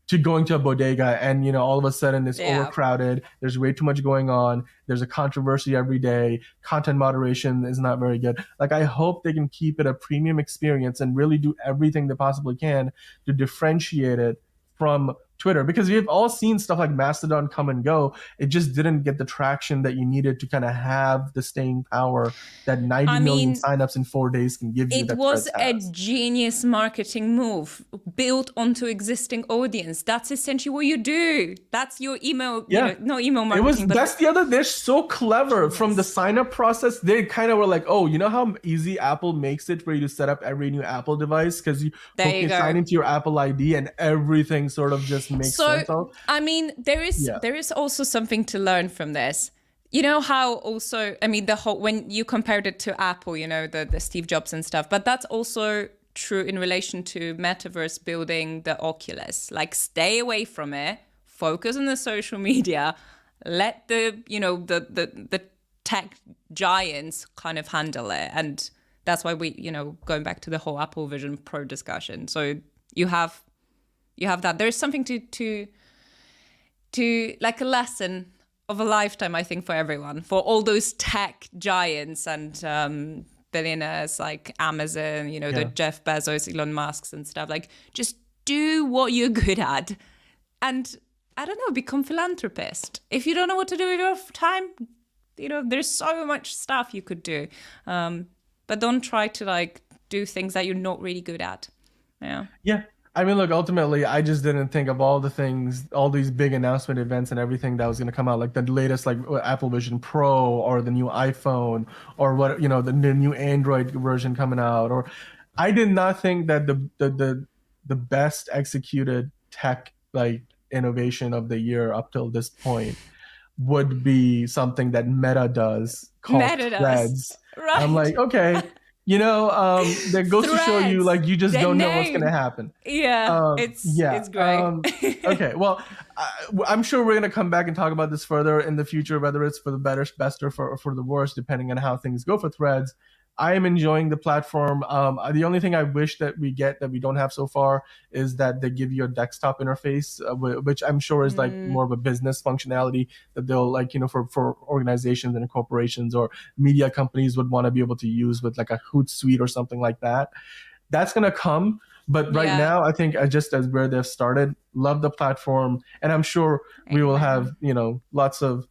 to going to a bodega, and, you know, all of a sudden it's overcrowded. There's way too much going on. There's a controversy every day. Content moderation is not very good. Like, I hope they can keep it a premium experience and really do everything they possibly can to differentiate it from Twitter, because we've all seen stuff like Mastodon come and go. It just didn't get the traction that you needed to kind of have the staying power that 90 million signups in 4 days can give you. It was a genius marketing move built onto existing audience. That's essentially what you do. That's your email, not email marketing. They're so clever. From the sign up process, they kind of were like, oh, you know how easy Apple makes it for you to set up every new Apple device, because you sign into your Apple ID and everything sort of just makes sense. I mean, there is also something to learn from this. You know how also, I mean, the whole, when you compared it to Apple, you know, the Steve Jobs and stuff, but that's also true in relation to Metaverse building the Oculus. Like, stay away from it, focus on the social media, let the tech giants kind of handle it. And that's why we, you know, going back to the whole Apple Vision Pro discussion. So you have that. There's something to like a lesson of a lifetime, I think, for everyone, for all those tech giants and billionaires like Amazon, you know, the Yeah. Jeff Bezos, Elon Musk's and stuff. Like, just do what you're good at. And I don't know, become philanthropist. If you don't know what to do with your time, you know, there's so much stuff you could do. But don't try to like do things that you're not really good at. Yeah. Yeah. I mean, look, ultimately, I just didn't think of all the things, all these big announcement events and everything that was going to come out, like the latest, like Apple Vision Pro or the new iPhone or what, you know, the new Android version coming out. Or I did not think that the best executed tech like innovation of the year up till this point would be something that Meta does called Meta does. Threads. I'm Right. like, okay, that goes to show you, Threads. like, you just The don't know what's name. gonna happen. Yeah, Yeah. it's great. Okay. Well, I'm sure we're gonna come back and talk about this further in the future, whether it's for the better, best, or for the worst, depending on how things go for Threads. I am enjoying the platform. The only thing I wish that we get that we don't have so far is that they give you a desktop interface, which I'm sure is like more of a business functionality that they'll like, you know, for organizations and corporations or media companies would want to be able to use with like a Hootsuite or something like that. That's gonna come. But right Yeah. now, I think just as where they've started, love the platform, and I'm sure we will have, you know, lots of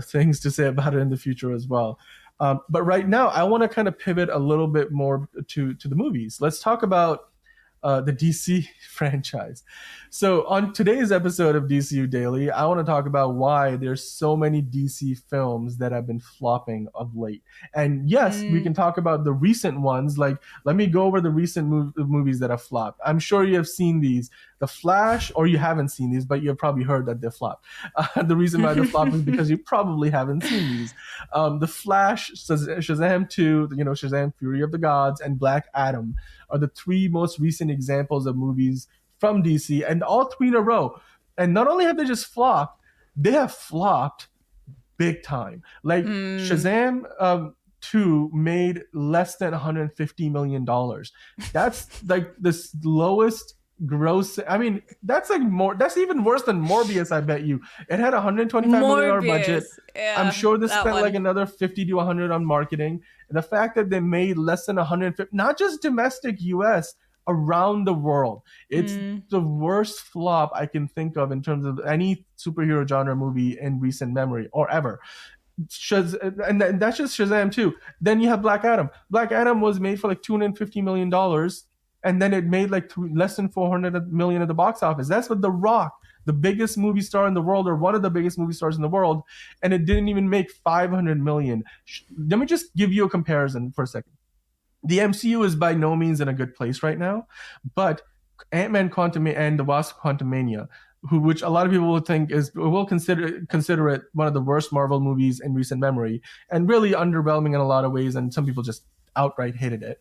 things to say about it in the future as well. But right now, I want to kind of pivot a little bit more to the movies. Let's talk about the DC franchise. So on today's episode of DCU Daily, I want to talk about why there's so many DC films that have been flopping of late. And yes, we can talk about the recent ones. Like, let me go over the recent movies that have flopped. I'm sure you have seen these. The Flash, or you haven't seen these, but you've probably heard that they're flopped. The reason why they're flopped is because you probably haven't seen these. The Flash, Shazam 2, you know, Shazam Fury of the Gods, and Black Adam are the three most recent examples of movies from DC, and all three in a row. And not only have they just flopped, they have flopped big time. Like Shazam 2 made less than $150 million. That's like the lowest gross. I mean, that's like more, that's even worse than Morbius, I bet you. It had $125 million budget. Yeah, I'm sure they that spent one. like another 50 to 100 on marketing. And the fact that they made less than 150, not just domestic US, around the world. It's the worst flop I can think of in terms of any superhero genre movie in recent memory or ever. And that's just Shazam 2. Then you have Black Adam. Black Adam was made for like $250 million, and then it made like less than 400 million at the box office. That's with The Rock, the biggest movie star in the world, or one of the biggest movie stars in the world, and it didn't even make 500 million. Let me just give you a comparison for a second. The MCU is by no means in a good place right now, but Ant-Man and the Wasp Quantumania, which a lot of people will think will consider it one of the worst Marvel movies in recent memory, and really underwhelming in a lot of ways, and some people just outright hated it.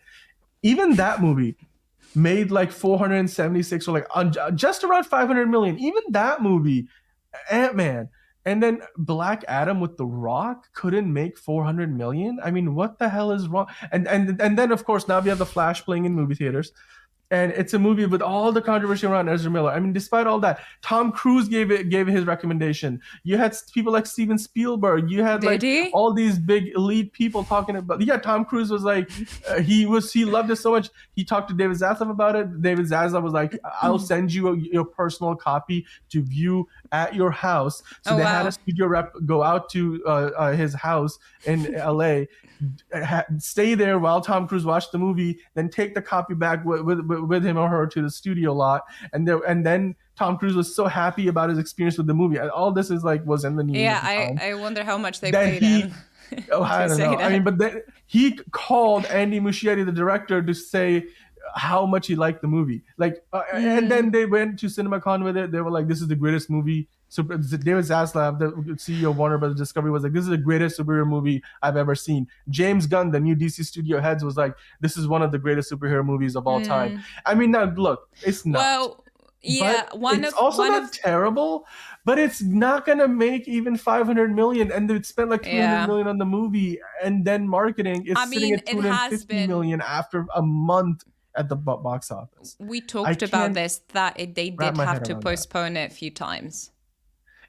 Even that movie made like 476 or like just around 500 million. Even that movie, Ant-Man, and then Black Adam with The Rock couldn't make 400 million. I mean, what the hell is wrong? And then of course now we have The Flash playing in movie theaters. And it's a movie with all the controversy around Ezra Miller. I mean, despite all that, Tom Cruise gave his recommendation. You had people like Steven Spielberg. You had all these big elite people talking about. Yeah, Tom Cruise was like, he loved it so much. He talked to David Zaslav about it. David Zaslav was like, "I'll send you your personal copy to view at your house." So had a studio rep go out to his house in LA. Stay there while Tom Cruise watched the movie, then take the copy back with him or her to the studio lot, and then Tom Cruise was so happy about his experience with the movie. All this was in the news. Yeah, I wonder how much they paid him. I don't know. I mean, but then he called Andy Muschietti, the director, to say how much he liked the movie. And then they went to CinemaCon with it. They were like, "This is the greatest movie." So David Zaslav, the CEO of Warner Brothers Discovery, was like, "This is the greatest superhero movie I've ever seen." James Gunn, the new DC studio heads, was like, "This is one of the greatest superhero movies of all time." I mean, now look, it's not. Well, yeah, it's also not terrible, but it's not gonna make even 500 million, and they spent like 200 million on the movie, and then marketing is sitting at 250 million after a month at the box office. We talked about this, that they did have to postpone it a few times.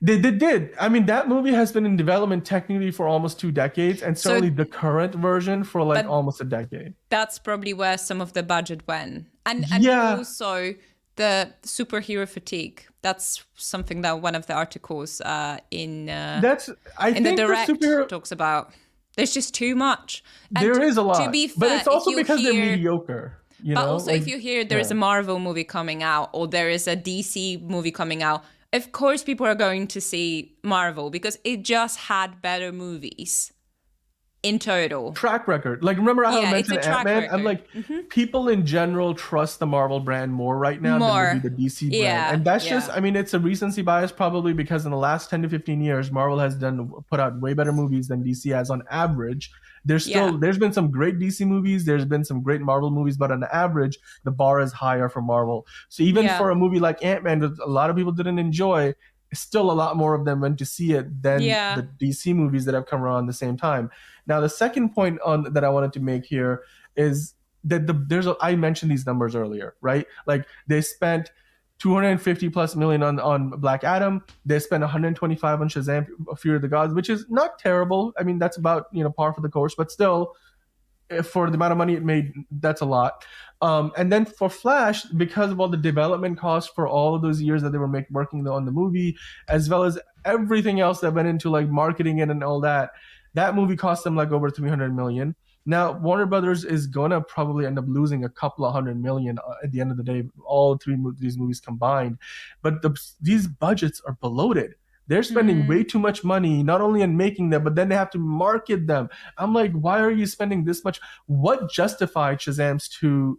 They did. I mean, that movie has been in development technically for almost 2 decades, and So, certainly the current version for like but almost a decade. that's probably where some of the budget went. And Yeah, also the superhero fatigue. That's something that one of the articles that's. I in the think for direct superhero, talks about. There's just too much. And there is a to lot, be but fair, it's if also you because they're hear mediocre. You but know, also like if you hear there is yeah. a Marvel movie coming out or there is a DC movie coming out, of course people are going to see Marvel because it just had better movies in total. Track record. Like, remember how I Yeah, it's a mentioned track Ant-Man? I'm record. like, people in general trust the Marvel brand more right now than would be More. the DC brand. Yeah, And that's just, yeah. I mean, it's a recency bias probably because in the last 10 to 15 years, Marvel has put out way better movies than DC has on average. Yeah. There's been some great DC movies, there's been some great Marvel movies, but on average, the bar is higher for Marvel. So even Yeah. for a movie like Ant-Man that a lot of people didn't enjoy, still a lot more of them went to see it than the Yeah. DC movies that have come around the same time. Now, the second point on that I wanted to make here is that I mentioned these numbers earlier, right? Like they spent 250 plus million on Black Adam. They spent 125 on Shazam: Fear of the Gods, which is not terrible. I mean, that's about par for the course, but still, for the amount of money it made, that's a lot. And then for Flash, because of all the development costs for all of those years that they were working on the movie, as well as everything else that went into like marketing it and all that, that movie cost them like over 300 million. Now Warner Brothers is gonna probably end up losing a couple of 100 million at the end of the day, all these movies combined. But these budgets are bloated. They're spending way Mm. too much money, not only in making them, but then they have to market them. I'm like, why are you spending this much? What justified Shazam's to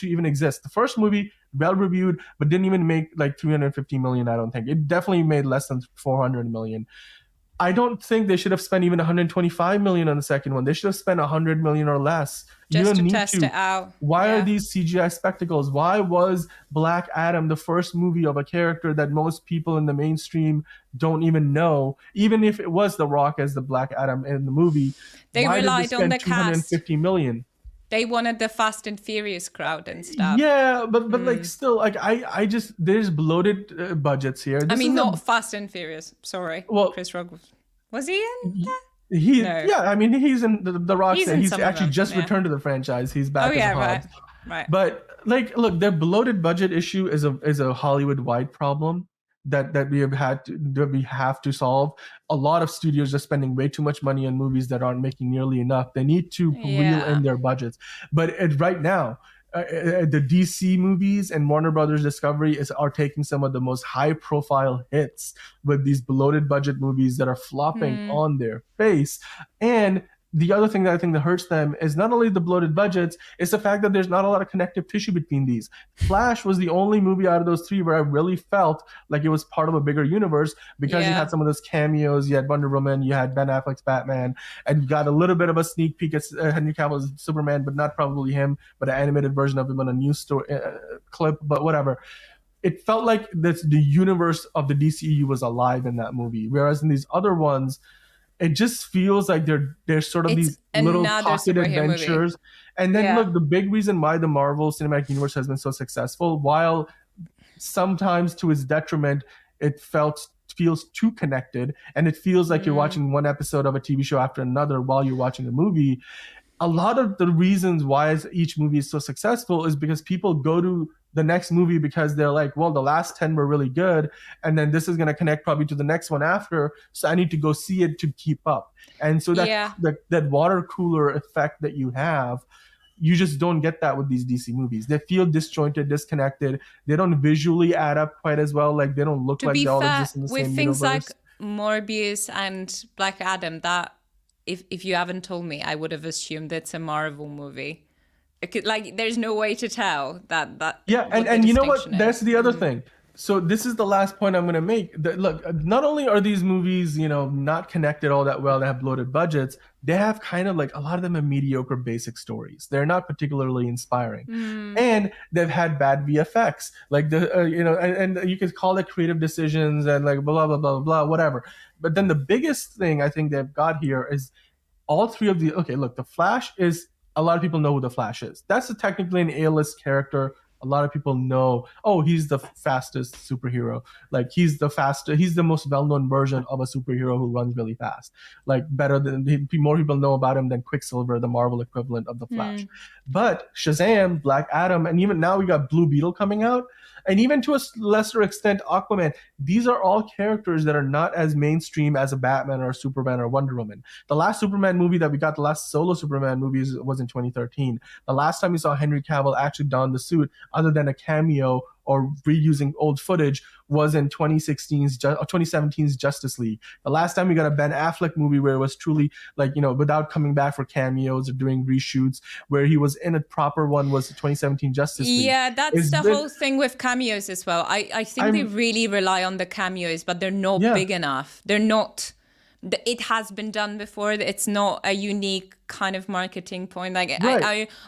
even exist? The first movie, well reviewed, but didn't even make like 350 million. I don't think it definitely made less than 400 million. I don't think they should have spent even 125 million on the second one. They should have spent 100 million or less. You Just don't to need test to. it out. Why are Yeah. these CGI spectacles? Why was Black Adam the first movie of a character that most people in the mainstream don't even know? Even if it was The Rock as the Black Adam in the movie, They why did they relied on spend the cast. 250 million? They wanted the Fast and Furious crowd and stuff. Yeah, but like still, like I just there's bloated budgets here. I This mean, is a not Fast and Furious. Sorry. well, Chris Rock was he in? he No. yeah, I mean he's in the Rock's. He's in He's some of actually them. just Yeah. returned to the franchise. He's Oh back as yeah, right. Hobbs. Right. But like, look, the bloated budget issue is a Hollywood wide problem that we have to solve. A lot of studios are spending way too much money on movies that aren't making nearly enough. They need to reel Yeah. in their budgets. But right now, the DC movies and Warner Brothers Discovery are taking some of the most high profile hits with these bloated budget movies that are flopping on their face. And the other thing that I think that hurts them is not only the bloated budgets, it's the fact that there's not a lot of connective tissue between these. Flash was the only movie out of those three where I really felt like it was part of a bigger universe because you Yeah. had some of those cameos. You had Wonder Woman, you had Ben Affleck's Batman, and you got a little bit of a sneak peek at Henry Cavill's Superman, but not probably him, but an animated version of him on a news story clip, but whatever. It felt like the universe of the DCU was alive in that movie, whereas in these other ones, it just feels like they're sort of It's these little another pocket superhero movie. adventures. And then Yeah. look, the big reason why the Marvel Cinematic Universe has been so successful, while sometimes to its detriment, it feels too connected, and it feels like you're watching one episode of a TV show after another while you're watching a movie. A lot of the reasons why each movie is so successful is because people go to the next movie because they're like, well, the last 10 were really good, and then this is going to connect probably to the next one after, so I need to go see it to keep up. And so Yeah. that water cooler effect that you have, you just don't get that with these DC movies. They feel disjointed, disconnected. They don't visually add up quite as well. Like they don't look To like be they all fair, exist in the with same things universe. like Morbius and Black Adam, that if you haven't told me, I would have assumed it's a Marvel movie. Like, there's no way to tell that. Yeah, what the and you know what? distinction is. That's the other thing. So this is the last point I'm going to make. Look, not only are these movies, not connected all that well, they have bloated budgets, they have kind of like a lot of them have mediocre basic stories. They're not particularly inspiring. And they've had bad VFX. Like and you could call it creative decisions and like blah blah blah blah whatever. But then the biggest thing I think they've got here is all three of the. Okay, look, the Flash is, a lot of people know who the Flash is. That's technically an A-list character A lot of people know, oh, he's the fastest superhero. Like he's the most well-known version of a superhero who runs really fast. Like better than more people know about him than Quicksilver, the Marvel equivalent of the Flash. But Shazam, Black Adam, and even now we got Blue Beetle coming out, and even to a lesser extent Aquaman. These are all characters that are not as mainstream as a Batman or a Superman or Wonder Woman. The last Superman movie that we got, the last solo Superman movie, was in 2013. The last time we saw Henry Cavill actually don the suit, other than a cameo or reusing old footage, was in 2017's Justice League. The last time we got a Ben Affleck movie where it was truly like, without coming back for cameos or doing reshoots, where he was in a proper one, was the 2017 Justice League. Yeah, that's the whole thing with cameos as well. I think they really rely on the cameos, but they're not big enough. They're not. It has been done before. It's not a unique kind of marketing point. Like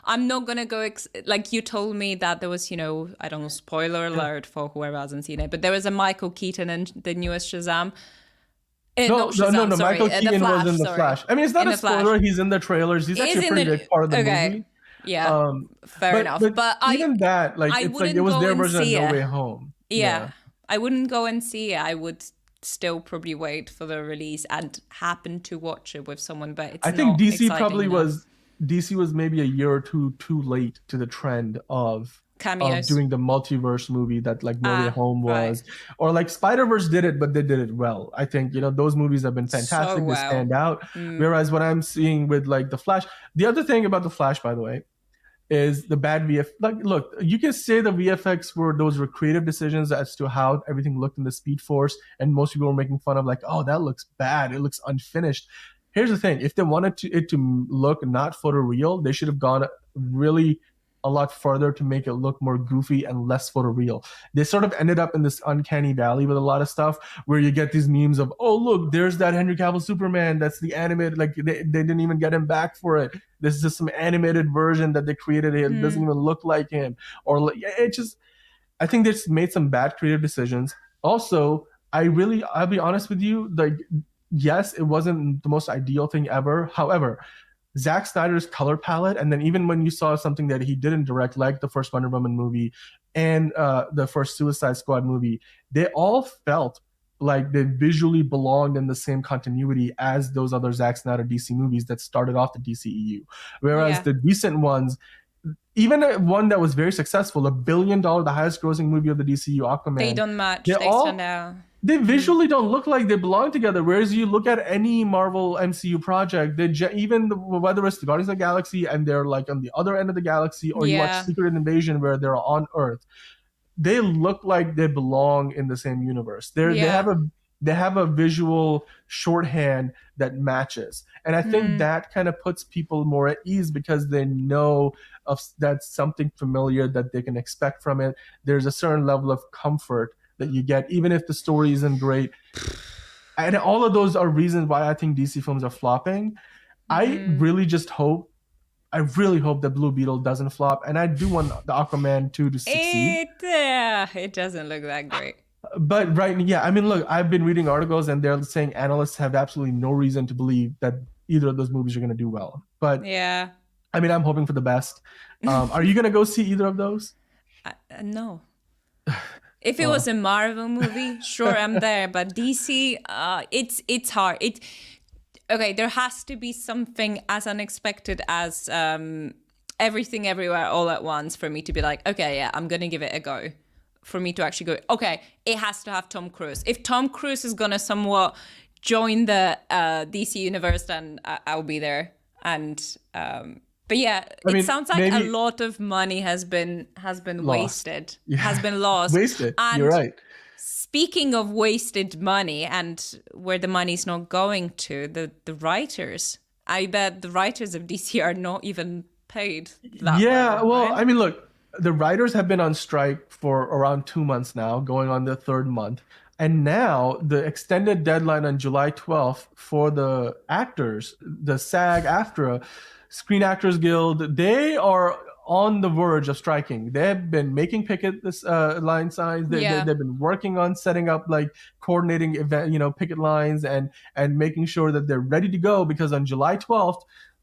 I'm not gonna go like you told me that there was, I don't know, spoiler alert for whoever hasn't seen it, but there was a Michael Keaton in the newest Shazam. No, Michael Keaton was in the Flash. I mean, it's not a spoiler. He's in the trailers. He's actually a pretty big part of the movie. Yeah, fair enough. But even that, like, it's like it was their version of No Way Home. Yeah, I wouldn't go and see it. I would still probably wait for the release and happen to watch it with someone, but I think DC was maybe a year or two too late to the trend of doing the multiverse movie that like No Way Home was, or like Spider-Verse did it, but they did it well. I think those movies have been fantastic. So well. They stand out. Whereas what I'm seeing with like the Flash, the other thing about the Flash, by the way, is the bad VFX. Like, look, you can say the VFX were creative decisions as to how everything looked in the Speed Force, and most people were making fun of like, oh, that looks bad. It looks unfinished. Here's the thing: if they wanted it to look not photoreal, they should have gone really a lot further to make it look more goofy and less photoreal. They sort of ended up in this uncanny valley with a lot of stuff where you get these memes of, oh, look, there's that Henry Cavill Superman. That's the animated, like they didn't even get him back for it. This is just some animated version that they created. It doesn't even look like him. Or I think they just made some bad creative decisions. Also, I'll be honest with you, like, yes, it wasn't the most ideal thing ever. However, Zack Snyder's color palette, and then even when you saw something that he didn't direct, like the first Wonder Woman movie and the first Suicide Squad movie, they all felt like they visually belonged in the same continuity as those other Zack Snyder DC movies that started off the DCEU. Whereas the recent ones, even one that was very successful, $1 billion, the highest grossing movie of the DCU, Aquaman, they don't match. They stand out. They visually don't look like they belong together. Whereas you look at any Marvel MCU project, whether it's the Guardians of the Galaxy and they're like on the other end of the galaxy, or you watch Secret Invasion where they're on Earth, they look like they belong in the same universe. They have a visual shorthand that matches, and I think that kind of puts people more at ease because they know that's something familiar that they can expect from it. There's a certain level of comfort that you get, even if the story isn't great. And all of those are reasons why I think DC films are flopping. I really hope that Blue Beetle doesn't flop, and I do want the Aquaman 2 to succeed. It doesn't look that great. But I mean, look, I've been reading articles and they're saying analysts have absolutely no reason to believe that either of those movies are going to do well. But I mean, I'm hoping for the best. Are you going to go see either of those? No. If it was a Marvel movie, sure, I'm there. But DC, it's hard. Okay, there has to be something as unexpected as Everything Everywhere All at Once for me to be like, okay, yeah, I'm gonna give it a go. For me to actually go, okay, it has to have Tom Cruise. If Tom Cruise is gonna somewhat join the DC universe, then I'll be there. And but yeah, it sounds like a lot of money has been wasted, has been lost. Wasted. And you're right. Speaking of wasted money and where the money's not going to, the writers, I bet the writers of DC are not even paid that well, right? I mean, look, the writers have been on strike for around 2 months now, going on the third month. And now the extended deadline on July 12th for the actors, the SAG-AFTRA, Screen Actors Guild, they are on the verge of striking. They've been making picket line signs. They've been working on setting up, like, coordinating event, picket lines and making sure that they're ready to go, because on July 12th,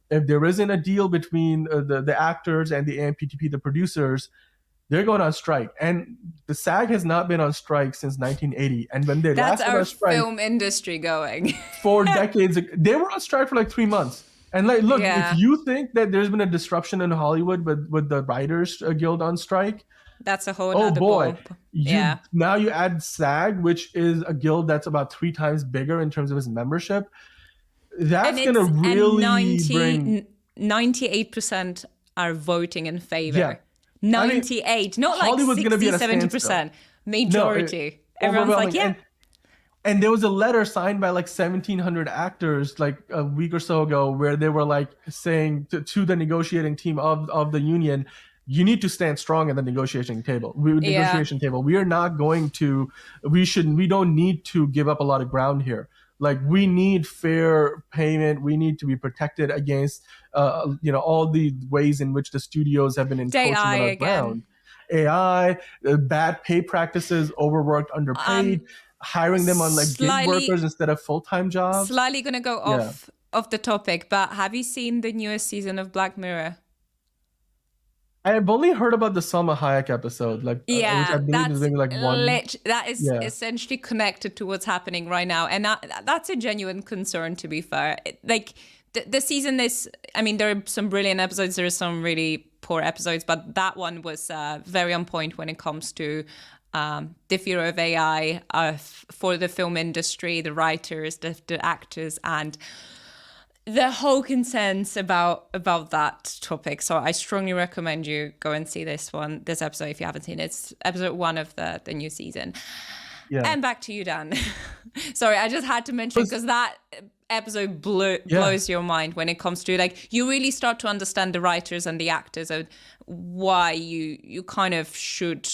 if there isn't a deal between the actors and the AMPTP, the producers, They're going on strike, and the SAG has not been on strike since 1980. And when they That's last went our on strike film industry going. 4 decades ago, they were on strike for like 3 months. And like, look, if Yeah, you think that there's been a disruption in Hollywood with the Writers Guild on strike, that's a whole oh nother boy, ball. you Yeah. now you add SAG, which is a guild that's about 3 times bigger in terms of its membership. And That's gonna it's and really bring 98% are voting in yeah. favor. I mean, 98, not like Hollywood's gonna be 60, at a standstill. 70%. No, Majority. Everyone's like, overwhelming. yeah, And there was a letter signed by like 1,700 actors like a week or so ago where they were like saying to the negotiating team of the union, you need to stand strong at the negotiation table. yeah. We are not going to, we don't need to give up a lot of ground here. Like we need fair payment. We need to be protected against, all the ways in which the studios have been encroaching AI on our again. ground. AI, bad pay practices, overworked, underpaid, hiring them on like gig Slightly, workers instead of full-time jobs. slightly gonna go Yeah. off the topic, but have you seen the newest season of Black Mirror? I've only heard about the Salma Hayek episode, like which I Yeah, believe is that's maybe like one. that is Yeah. essentially connected to what's happening right now, and that's a genuine concern. To be fair, like the season is, I mean, there are some brilliant episodes, there are some really poor episodes, but that one was very on point when it comes to the fear of AI for the film industry, the writers, the actors, and the whole consensus about that topic. So I strongly recommend you go and see this episode if you haven't seen it. It's episode 1 of the new season. Yeah. And back to you, Dan. Sorry, I just had to mention because that episode blows your mind when it comes to like you really start to understand the writers and the actors and why you kind of should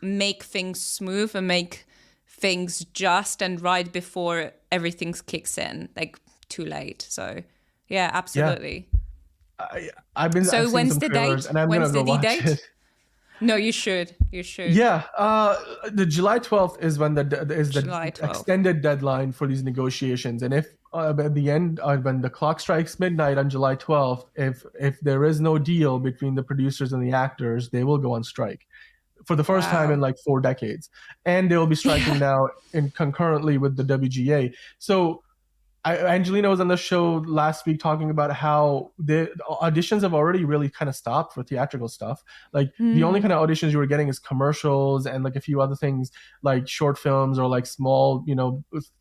make things smooth and make things just and right before everything kicks in. Like too late. So yeah, absolutely. I've been So I've seen when's some the trailers, date? and I'm When's gonna the go watch date? it. No, you should. Yeah, the July 12th is when is the July 12th. extended deadline for these negotiations, and if at the end when the clock strikes midnight on July 12th, if there is no deal between the producers and the actors, they will go on strike for the first time in like 4 decades, and they will be striking now in concurrently with the WGA. So Angelina was on the show last week talking about how the auditions have already really kind of stopped for theatrical stuff. Like the only kind of auditions you were getting is commercials and like a few other things like short films or like small,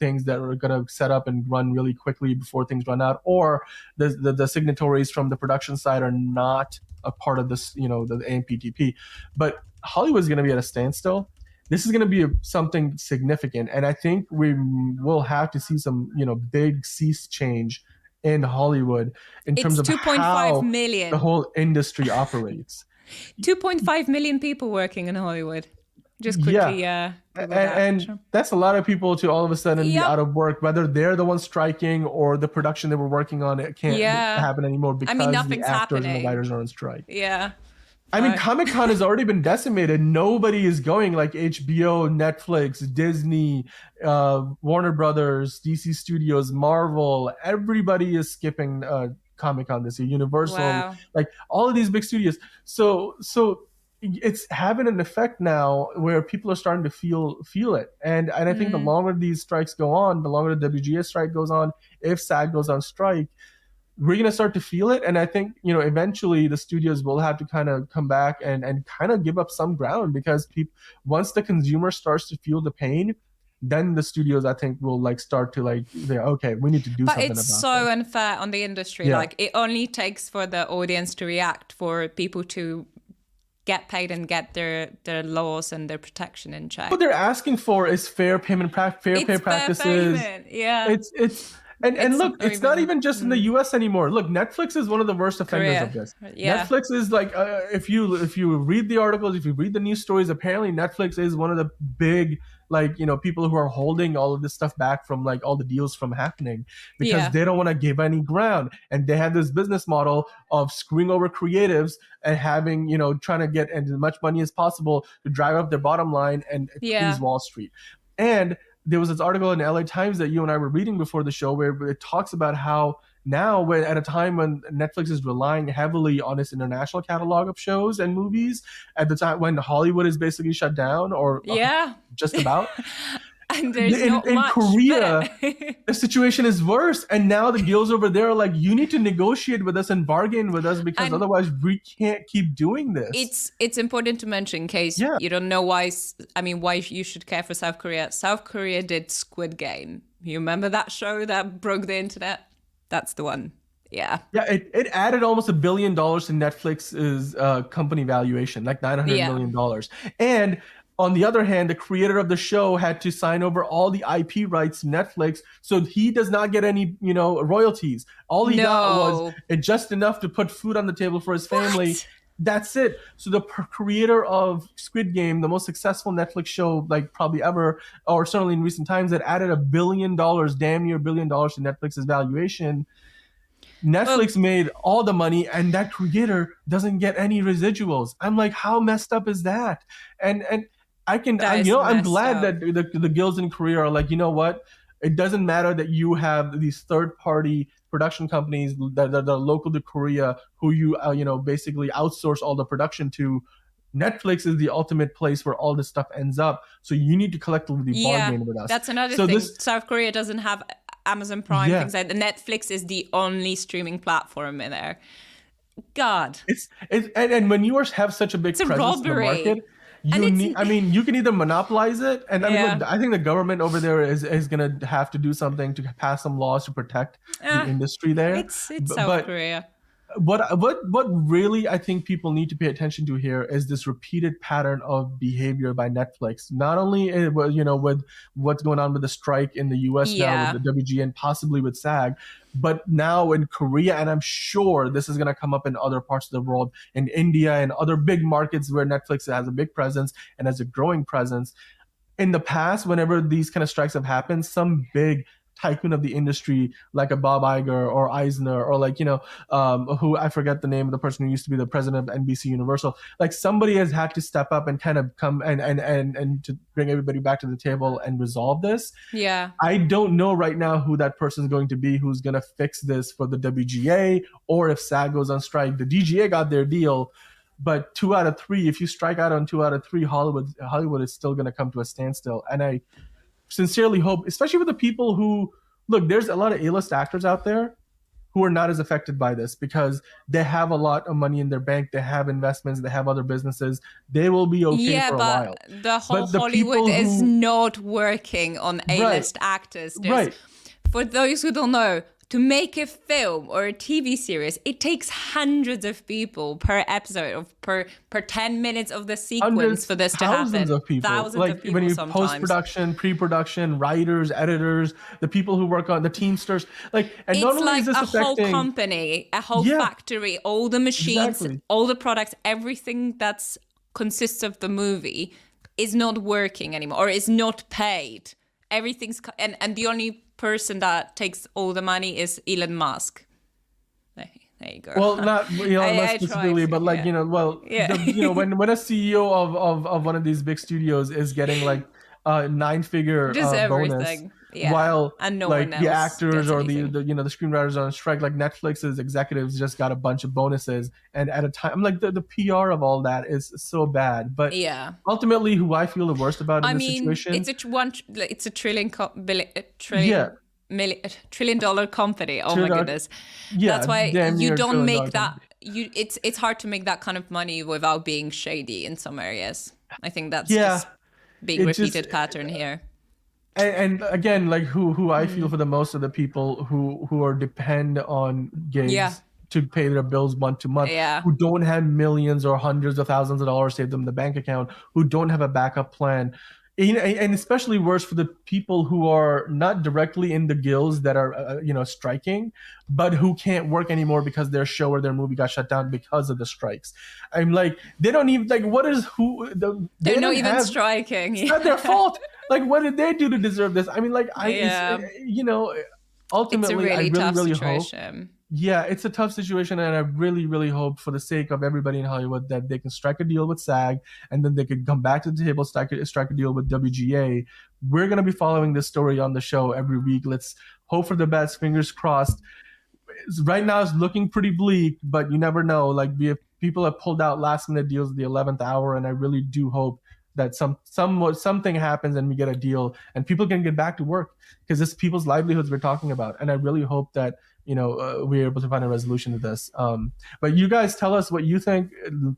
things that are going to set up and run really quickly before things run out. Or the signatories from the production side are not a part of this, the AMPTP. But Hollywood's going to be at a standstill. This is going to be something significant, and I think we will have to see some, big cease change in Hollywood in terms of 2.5 how million. the whole industry operates. 2.5 million people working in Hollywood. Just quickly, and that's a lot of people to all of a sudden be out of work, whether they're the ones striking or the production they were working on it can't happen anymore because the actors and the writers are on strike. Yeah. I mean, Comic-Con has already been decimated. Nobody is going, like HBO, Netflix, Disney, Warner Brothers, DC Studios, Marvel. Everybody is skipping Comic-Con this year. Universal, like all of these big studios. So it's having an effect now where people are starting to feel it. And I think the longer these strikes go on, the longer the WGA strike goes on, if SAG goes on strike, we're going to start to feel it. And I think, eventually the studios will have to kind of come back and kind of give up some ground because once the consumer starts to feel the pain, then the studios, I think, will like start to like say, okay, we need to do something about it. But it's so unfair on the industry. Yeah. Like it only takes for the audience to react, for people to get paid and get their laws and their protection in check. What they're asking for is fair payment, fair pay practices. Payment. Yeah. And look, it's not even just in the U.S. anymore. Look, Netflix is one of the worst offenders of this. Yeah. Netflix is like, if you read the articles, if you read the news stories, apparently Netflix is one of the big, like, people who are holding all of this stuff back from like all the deals from happening because they don't want to give any ground. And they have this business model of screwing over creatives and having, trying to get as much money as possible to drive up their bottom line and please Wall Street. And there was this article in the LA Times that you and I were reading before the show where it talks about how now, when at a time when Netflix is relying heavily on its international catalog of shows and movies, at the time when Hollywood is basically shut down or Yeah. just about, And there's not in much. Korea, But the situation is worse. And now the guilds over there are like, you need to negotiate with us and bargain with us because And otherwise we can't keep doing this. it's important to mention in case Yeah. you don't know why you should care for South Korea. South Korea did Squid Game. You remember that show that broke the internet? That's the one. Yeah. Yeah, it added almost $1 billion to Netflix's company valuation, like $900 Yeah. million. And on the other hand, the creator of the show had to sign over all the IP rights to Netflix, so he does not get any, royalties. All he got was No. just enough to put food on the table for his family. What? That's it. So the creator of Squid Game, the most successful Netflix show like probably ever, or certainly in recent times, that added $1 billion, damn near $1 billion to Netflix's valuation. Netflix made all the money, and that creator doesn't get any residuals. I'm like, how messed up is that? And That is I'm messed glad up. that the guilds in Korea are like, you know what? It doesn't matter that you have these third-party production companies that are local to Korea who you basically outsource all the production to. Netflix is the ultimate place where all this stuff ends up. So you need to collectively Yeah, bargain with us. that's another So thing. this, South Korea doesn't have Amazon Prime, yeah. things like that. Netflix is the only streaming platform in there. God. It's and when you have such a big a presence in the robbery. market, And you it's- need. I mean, you can either monopolize it, and I mean, Yeah. look, I think the government over there is gonna have to do something to pass some laws to protect the industry there. It's B- South but Korea. what really I think people need to pay attention to here is this repeated pattern of behavior by Netflix. Not only with what's going on with the strike in the U.S. now Yeah. with the WGA and possibly with SAG, but now in Korea, and I'm sure this is going to come up in other parts of the world, in India and other big markets where Netflix has a big presence and has a growing presence. In the past, whenever these kind of strikes have happened, some big tycoon of the industry like a Bob Iger or Eisner or who I forget the name of the person who used to be the president of NBC Universal, like somebody has had to step up and kind of come and to bring everybody back to the table and resolve this. Yeah. I don't know right now who that person is going to be who's going to fix this for the WGA, or if SAG goes on strike. The DGA got their deal, but 2 out of 3, if you strike out on 2 out of 3, Hollywood is still going to come to a standstill. And I sincerely hope, especially with the people who look, there's a lot of A-list actors out there who are not as affected by this because they have a lot of money in their bank, they have investments, they have other businesses. They will be okay Yeah, for a but while. the whole But the Hollywood people is who- not working on A-list actors. Right. For those who don't know, to make a film or a TV series, it takes hundreds of people per episode of per 10 minutes of the sequence Hundreds, for this to happen. thousands of people. Thousands like of people when you sometimes. post-production, pre-production, writers, editors, the people who work on the Teamsters, and It's not only like is this a whole affecting company, a whole Yeah. factory, all the machines, Exactly. all the products, everything that's consists of the movie is not working anymore or is not paid. Everything's and the only person that takes all the money is Elon Musk. There you go. Well, not I not tried specifically, to, but like yeah. Yeah. when a CEO of one of these big studios is getting like a 9-figure Just bonus, everything. Yeah. while And no like one the else actors gets or the anything. the screenwriters are on strike, like Netflix's executives just got a bunch of bonuses, and at a time, I'm like the PR of all that is so bad. But Yeah. ultimately, who I feel the worst about in I this mean, situation, it's a trillion Yeah. trillion dollar company. Oh my Trillion- goodness. yeah, That's why damn you near don't $1 make trillion that it's hard to make that kind of money without being shady in some areas. I think that's Yeah. just big It just- repeated pattern here. And again, like who I feel for the most of the people who are depend on gigs Yeah. to pay their bills month to month, Yeah. who don't have millions or hundreds of thousands of dollars saved in the bank account, who don't have a backup plan. And especially worse for the people who are not directly in the guilds that are striking, but who can't work anymore because their show or their movie got shut down because of the strikes. I'm like, they don't even like what is who the, They're they not don't even have- striking. It's not their fault. Like, what did they do to deserve this? I mean, like, Yeah. ultimately, It's a really tough really hope. situation. Yeah, it's a tough situation, and I really, really hope for the sake of everybody in Hollywood that they can strike a deal with SAG, and then they could come back to the table, strike a deal with WGA. We're gonna be following this story on the show every week. Let's hope for the best. Fingers crossed. right now it's looking pretty bleak, but you never know. Like people have pulled out last minute deals at the 11th hour, and I really do hope that something happens and we get a deal and people can get back to work, because it's people's livelihoods we're talking about, and I really hope that we're able to find a resolution to this. But you guys tell us what you think.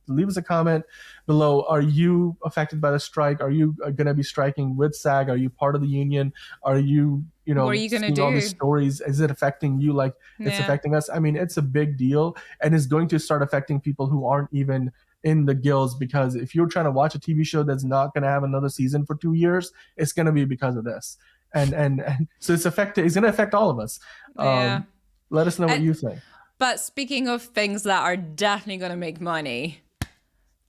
Leave us a comment below. Are you affected by the strike? Are you going to be striking with SAG? Are you part of the union? Are you What are you gonna seeing all these do? stories? Is it affecting you like it's Yeah. affecting us? I mean, it's a big deal, and it's going to start affecting people who aren't even in the guilds, because if you're trying to watch a TV show that's not going to have another season for 2 years, it's going to be because of this. And so it's going to affect all of us. Yeah. Let us know what And- you think. But speaking of things that are definitely going to make money,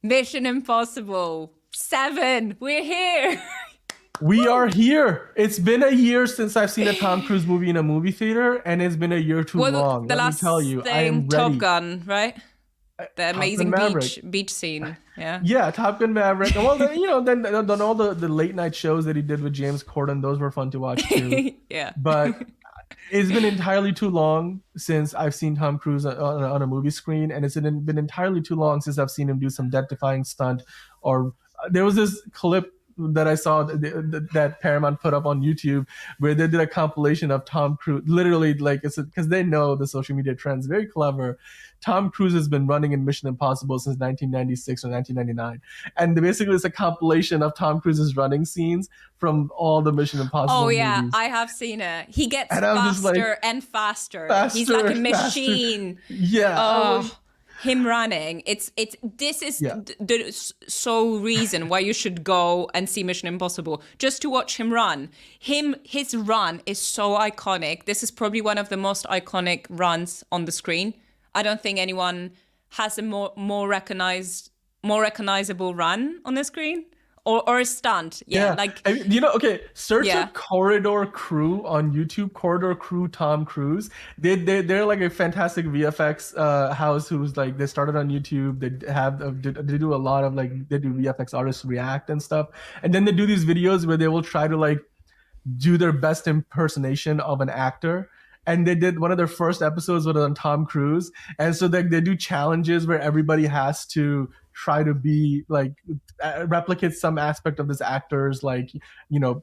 Mission Impossible 7, we're here. We are here. It's been a year since I've seen a Tom Cruise movie in a movie theater, and it's been a year too long. The Let me last tell you, I thing, am ready. Top Gun, right? The Top Gun amazing Maverick. beach scene. Yeah. Yeah, Top Gun Maverick. Well, then all the late night shows that he did with James Corden, those were fun to watch too. Yeah. But it's been entirely too long since I've seen Tom Cruise on a movie screen, and it's been entirely too long since I've seen him do some death-defying stunt. Or there was this clip that I saw that Paramount put up on YouTube where they did a compilation of Tom Cruise, literally, like, it's because they know the social media trends, very clever. Tom Cruise has been running in Mission Impossible since 1996 or 1999, and basically it's a compilation of Tom Cruise's running scenes from all the Mission Impossible Oh yeah, movies. I have seen it. He gets And I'm just faster like, and faster. faster He's like a and faster. machine. Yeah. Oh, him running. This is Yeah. the sole reason why you should go and see Mission Impossible, just to watch him run. His run is so iconic. This is probably one of the most iconic runs on the screen. I don't think anyone has a more recognizable run on the screen. Or a stunt. Yeah. Like, I mean, okay, search Yeah. up Corridor Crew on YouTube, Corridor Crew Tom Cruise. They're like a fantastic VFX house who's like, they started on YouTube. They do a lot of like, they do VFX artists react and stuff. And then they do these videos where they will try to like do their best impersonation of an actor. And they did one of their first episodes was on Tom Cruise. And so they do challenges where everybody has to try to be like replicate some aspect of this actor's like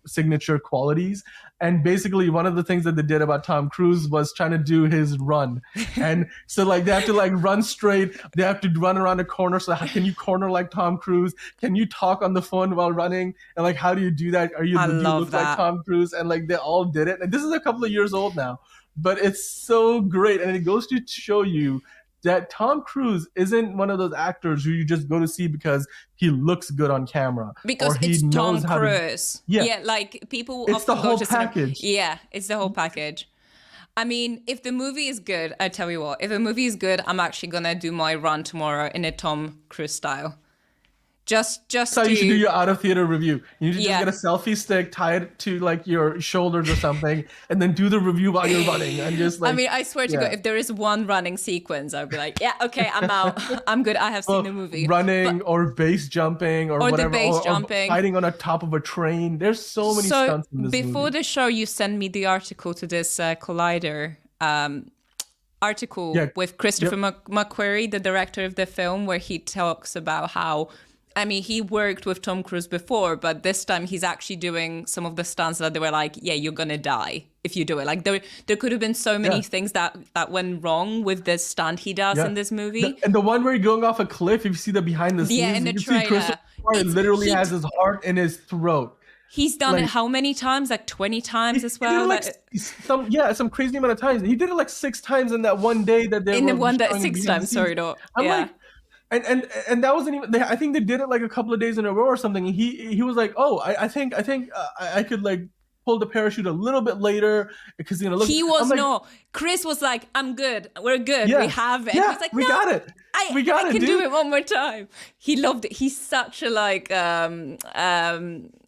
signature qualities. And basically one of the things that they did about Tom Cruise was trying to do his run. And so like they have to like run straight, they have to run around a corner. So how can you corner like Tom Cruise? Can you talk on the phone while running? And like how do you do that? Do you love look like that. Tom Cruise? And like they all did it. And this is a couple of years old now, but it's so great. And it goes to show you that Tom Cruise isn't one of those actors who you just go to see because he looks good on camera. because or he it's Tom knows how to. Cruise. Yeah. Like people It's the often go whole to cinema- package. Yeah, it's the whole package. I mean, if the movie is good, I tell you what, if a movie is good, I'm actually gonna do my run tomorrow in a Tom Cruise style. Just So you should do your out of theater review. You need to Yeah. just get a selfie stick, tie it to like your shoulders or something, and then do the review while you're running. And just like, I mean, I swear to yeah. God, if there is one running sequence, I'll be like, yeah, okay, I'm out. I'm good. I have seen the movie. running or base jumping or the whatever, base or jumping. fighting on a top of a train. There's so many So stunts in this before movie. the show, you sent me the article to this Collider article Yeah. with Christopher McQuarrie, the director of the film, where he talks about how, I mean, he worked with Tom Cruise before, but this time he's actually doing some of the stunts that they were like, yeah, you're gonna die if you do it. Like there could have been so many Yeah. things that went wrong with this stunt he does Yeah. in this movie. And the one where he's going off a cliff, if you see the behind the scenes, Yeah, in the you can trailer. see Christopher McQuarrie It's- literally he- has his heart in his throat. He's done it like- how many times? Like 20 times as He did well? it like some crazy amount of times. He did it like 6 times in that one day that they in the were one that showing 6 behind the times, scenes. sorry, no. I'm Yeah. like, and that wasn't even. I think they did it like a couple of days in a row or something. And he was like, oh, I think I could like pull the parachute a little bit later because look. He was I'm like, no. Chris was like, "I'm good. We're good. Yeah, We have it." yeah, He's like, we "No, got it. We got I it, can do dude." it one more time." He loved it. He's such a like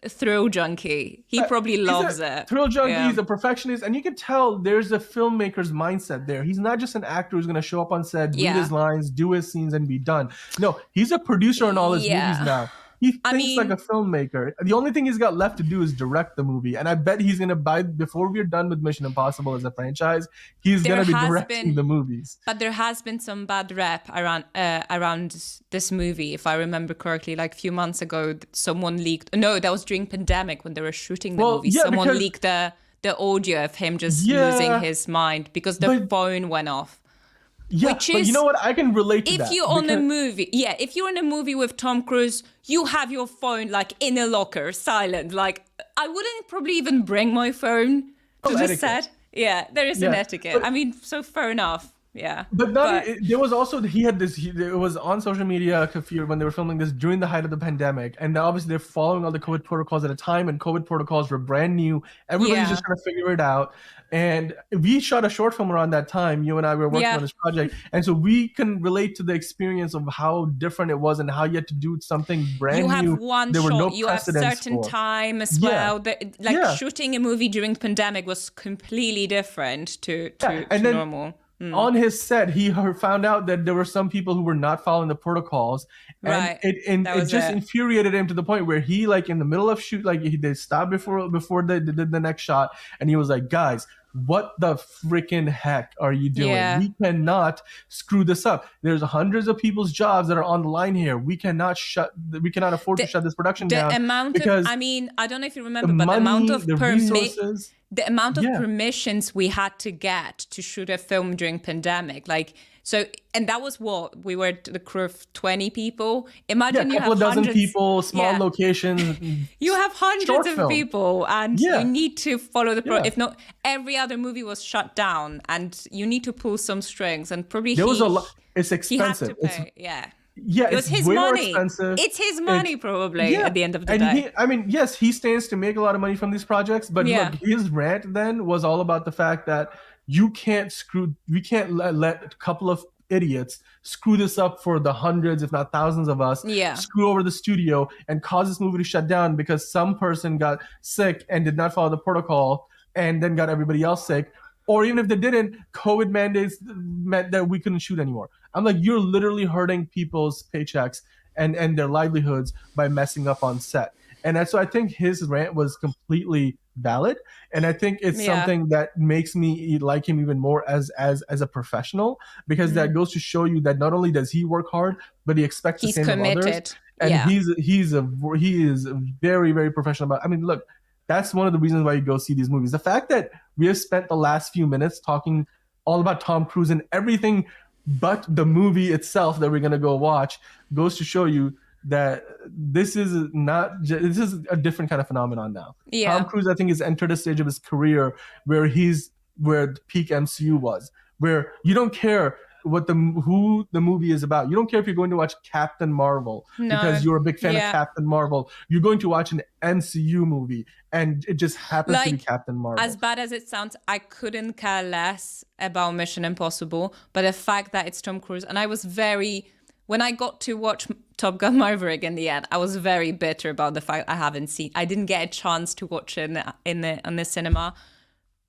thrill junkie. He probably loves He's a it. Thrill junkie. Yeah. He's a perfectionist, and you can tell there's a filmmaker's mindset there. He's not just an actor who's going to show up on set, read Yeah. his lines, do his scenes, and be done. No, he's a producer in all his Yeah. movies now. he I thinks like mean, a filmmaker. The only thing he's got left to do is direct the movie, and I bet he's gonna before we're done with Mission Impossible as a franchise, he's there gonna be has directing been, the movies. but there has been some bad rep around this movie, if I remember correctly. Like a few months ago, someone leaked. No, that was during pandemic when they were shooting the Well, movie. yeah, Someone because leaked the audio of him just losing yeah, his mind because the but phone went off. yeah, Which but you is, know what? I can relate to if that you're on a because movie, yeah, if you're in a movie with Tom Cruise, you have your phone like in a locker, silent. Like I wouldn't probably even bring my phone to the etiquette. set. Yeah, there is an Yeah, etiquette. but I mean, so fair enough. Yeah, But not but there was also he had this it was on social media when they were filming this during the height of the pandemic, and obviously they're following all the COVID protocols at a time, and COVID protocols were brand new. Everybody's yeah, just trying to figure it out, and we shot a short film around that time. You and I were working yeah. on this project, and so we can relate to the experience of how different it was and how you had to do something You brand have new. one There were no shot. You have precedents certain for. time as Yeah, well. Like yeah, shooting a movie during the pandemic was completely different to yeah, to, and to then normal. on his set, he found out that there were some people who were not following the protocols, and Right. That it was just it. infuriated him to the point where he like in the middle of shoot like they stopped before they did the next shot, and he was like, "Guys, what the freaking heck are you doing? Yeah. We cannot screw this up. There's hundreds of people's jobs that are on the line here. We cannot afford to The shut this production the down amount of, because I mean, I don't know if you the remember, but money, the resources." the amount of Yeah, permissions we had to get to shoot a film during pandemic, like, so, and that was what we were, the crew of 20 people. yeah, a Imagine you couple have of dozen hundreds. people, small Yeah, locations, you have hundreds short of film. people and you Yeah, need to follow the yeah. if not, every other movie was shut down and you need to pull some strings, and probably There was a lot. It's he had to expensive. pay. Yeah, Yeah, it was it's his way more money. expensive. It's his It's money probably yeah, at the end of the and day. I mean, yes, he stands to make a lot of money from these projects. But Yeah. look, his rant then was all about the fact that we can't let a couple of idiots screw this up for the hundreds, if not thousands of us, Yeah. screw over the studio and cause this movie to shut down because some person got sick and did not follow the protocol and then got everybody else sick. Or even if they didn't, COVID mandates meant that we couldn't shoot anymore. I'm like, you're literally hurting people's paychecks and their livelihoods by messing up on set. And that's so I think his rant was completely valid. And I think it's Yeah. something that makes me like him even more as a professional, because that goes to show you that not only does he work hard, but he expects the He's same of others. committed. And Yeah. he is very, very professional about. I mean, look, that's one of the reasons why you go see these movies. The fact that we have spent the last few minutes talking all about Tom Cruise and everything but the movie itself that we're gonna go watch goes to show you that this is this is a different kind of phenomenon now. Yeah. Tom Cruise, I think, has entered a stage of his career where the peak MCU was, where you don't care who the movie is about. You don't care if you're going to watch Captain Marvel because you're a big fan of Captain Marvel. You're going to watch an MCU movie, and it just happens to be Captain Marvel. As bad as it sounds, I couldn't care less about Mission Impossible, but the fact that it's Tom Cruise, and I was when I got to watch Top Gun Maverick in the end, I was very bitter about the fact I didn't get a chance to watch it in the cinema.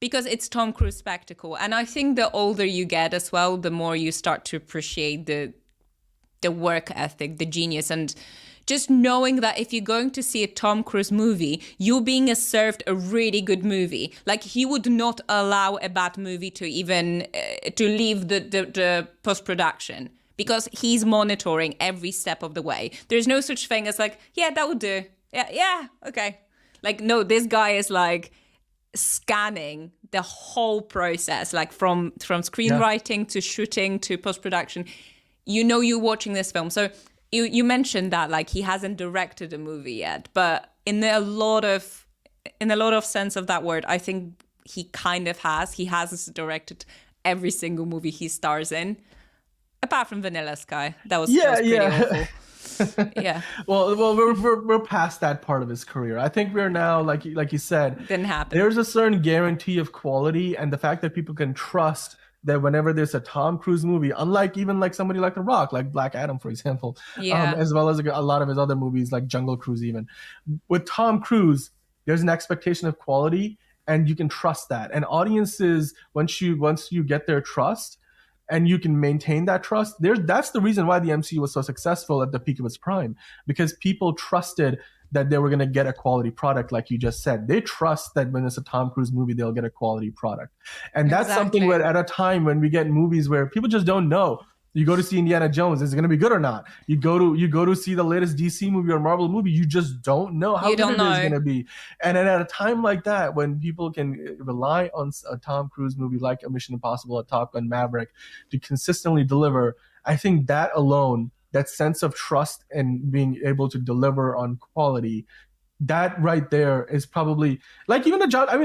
Because it's Tom Cruise spectacle. And I think the older you get as well, the more you start to appreciate the work ethic, the genius, and just knowing that if you're going to see a Tom Cruise movie, you're being served a really good movie. Like, he would not allow a bad movie to even to leave the post-production, because he's monitoring every step of the way. There's no such thing as like, yeah, that would do. Yeah, okay. Like, no, this guy is like scanning the whole process, like from screenwriting to shooting to post-production. You're watching this film. So you mentioned that like he hasn't directed a movie yet, but in a lot of sense of that word, I think he kind of has. He has directed every single movie he stars in, apart from Vanilla Sky. That was pretty awful. Yeah. Well, we're past that part of his career. I think we're now, like you said, Didn't happen. There's a certain guarantee of quality, and the fact that people can trust that whenever there's a Tom Cruise movie, unlike even like somebody like The Rock, like Black Adam, for example, as well as a lot of his other movies like Jungle Cruise, even with Tom Cruise, there's an expectation of quality, and you can trust that. And audiences, once you get their trust, and you can maintain that trust, that's the reason why the MCU was so successful at the peak of its prime, because people trusted that they were going to get a quality product. Like you just said, they trust that when it's a Tom Cruise movie, they'll get a quality product. And that's something where at a time when we get movies where people just don't know. You go to see Indiana Jones, is it going to be good or not? You go to see the latest DC movie or Marvel movie, you just don't know how good it is going to be. And then at a time like that, when people can rely on a Tom Cruise movie like a Mission Impossible, a Top Gun Maverick to consistently deliver, I think that alone, that sense of trust and being able to deliver on quality, that right there is probably like even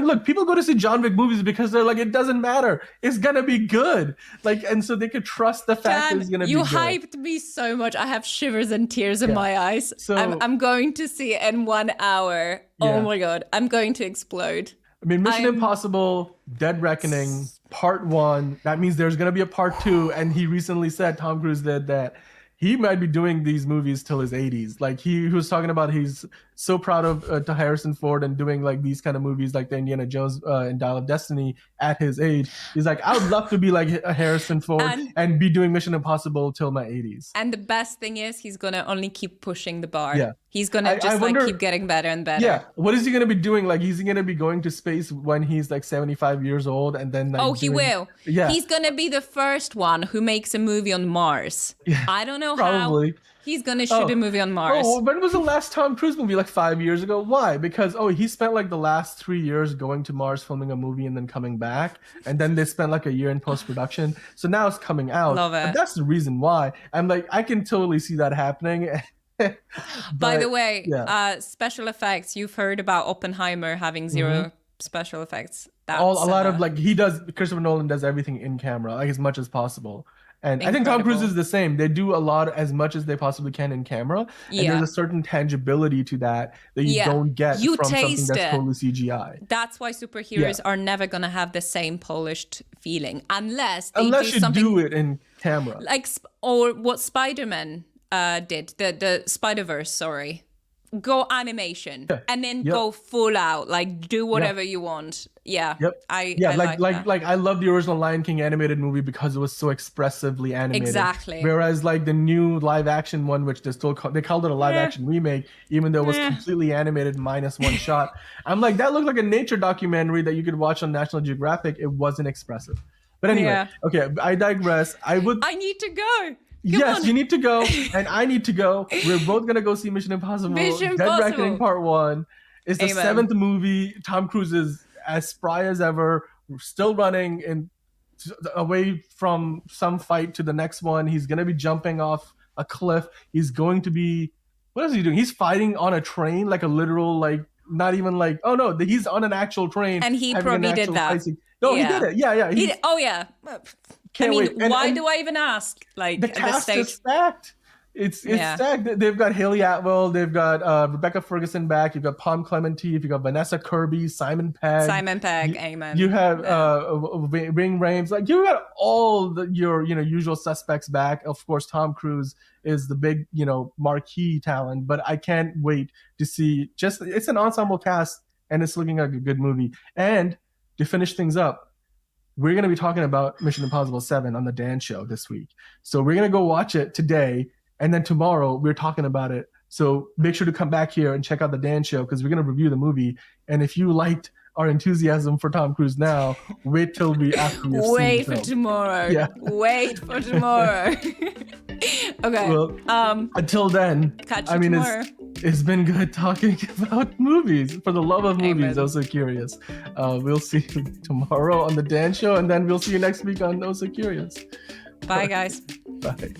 look, people go to see John Wick movies because they're like, it doesn't matter, it's gonna be good, like, and so they could trust the fact that it's gonna be good. You hyped me so much, I have shivers and tears in my eyes. So I'm going to see it in 1 hour. Oh my god, I'm going to explode. I mean, Mission Impossible Dead Reckoning Part 1, that means there's gonna be a Part 2, and he recently said, Tom Cruise did, that he might be doing these movies till his 80s. Like he was talking about, he's so proud of to Harrison Ford and doing like these kind of movies like the Indiana Jones and Dial of Destiny at his age. He's like, I would love to be like a Harrison Ford and be doing Mission Impossible till my 80s. And the best thing is he's gonna only keep pushing the bar. Yeah. He's gonna just keep getting better and better. Yeah. What is he gonna be doing? Like, is he gonna be going to space when he's like 75 years old and then like he will. Yeah. He's gonna be the first one who makes a movie on Mars. Yeah. I don't know probably. how he's gonna shoot a movie on Mars. Oh, when was the last Tom Cruise movie? Like 5 years ago? Why? Because he spent like the last 3 years going to Mars, filming a movie, and then coming back, and then they spent like a year in post-production. So now it's coming out. Love it. But that's the reason why. I'm like, I can totally see that happening. By the way, special effects. You've heard about Oppenheimer having zero special effects. That's a lot of like Christopher Nolan does everything in camera, like as much as possible. And I think Tom Cruise is the same. They do a lot, as much as they possibly can in camera. And there's a certain tangibility to that you don't get from something that's totally CGI. That's why superheroes are never going to have the same polished feeling unless you do it in camera. Like, or what Spider-Man did, the Spider-Verse, sorry. Go animation and then go full out, like do whatever you want. I love the original Lion King animated movie because it was so expressively animated. Exactly. Whereas like the new live action one, which they called it a live action remake, even though it was completely animated minus one shot. I'm like, that looked like a nature documentary that you could watch on National Geographic. It wasn't expressive. But anyway, okay, I digress. I need to go. Yes, you need to go, and I need to go. We're both gonna go see Mission Impossible. Dead Reckoning Part 1. It's the 7th movie. Tom Cruise is as spry as ever. We're still running away from some fight to the next one. He's gonna be jumping off a cliff. He's going to be, what is he doing? He's fighting on a train, like a literal, like not even like, oh no, he's on an actual train. And he probably did that. No, he did it. Yeah. Can't wait. Why do I even ask? Like, the cast is stacked. It's stacked. They've got Haley Atwell. They've got Rebecca Ferguson back. You've got Pom Clemente. You've got Vanessa Kirby, Simon Pegg. Amen. You have Ving Rhames. Like, you got all your usual suspects back. Of course, Tom Cruise is the big marquee talent. But I can't wait to see. It's an ensemble cast, and it's looking like a good movie. And to finish things up, we're going to be talking about Mission Impossible 7 on the Dan Show this week. So we're going to go watch it today, and then tomorrow we're talking about it. So make sure to come back here and check out the Dan Show, because we're going to review the movie. And if you liked our enthusiasm for Tom Cruise now, wait till after we've seen Wait for tomorrow. Yeah. Wait for tomorrow. Okay. Well, until then, catch you tomorrow. It's been good talking about movies. For the love of movies, Oh So Curious. We'll see you tomorrow on the Dan Show, and then we'll see you next week on Oh So Curious. Bye, guys. Bye.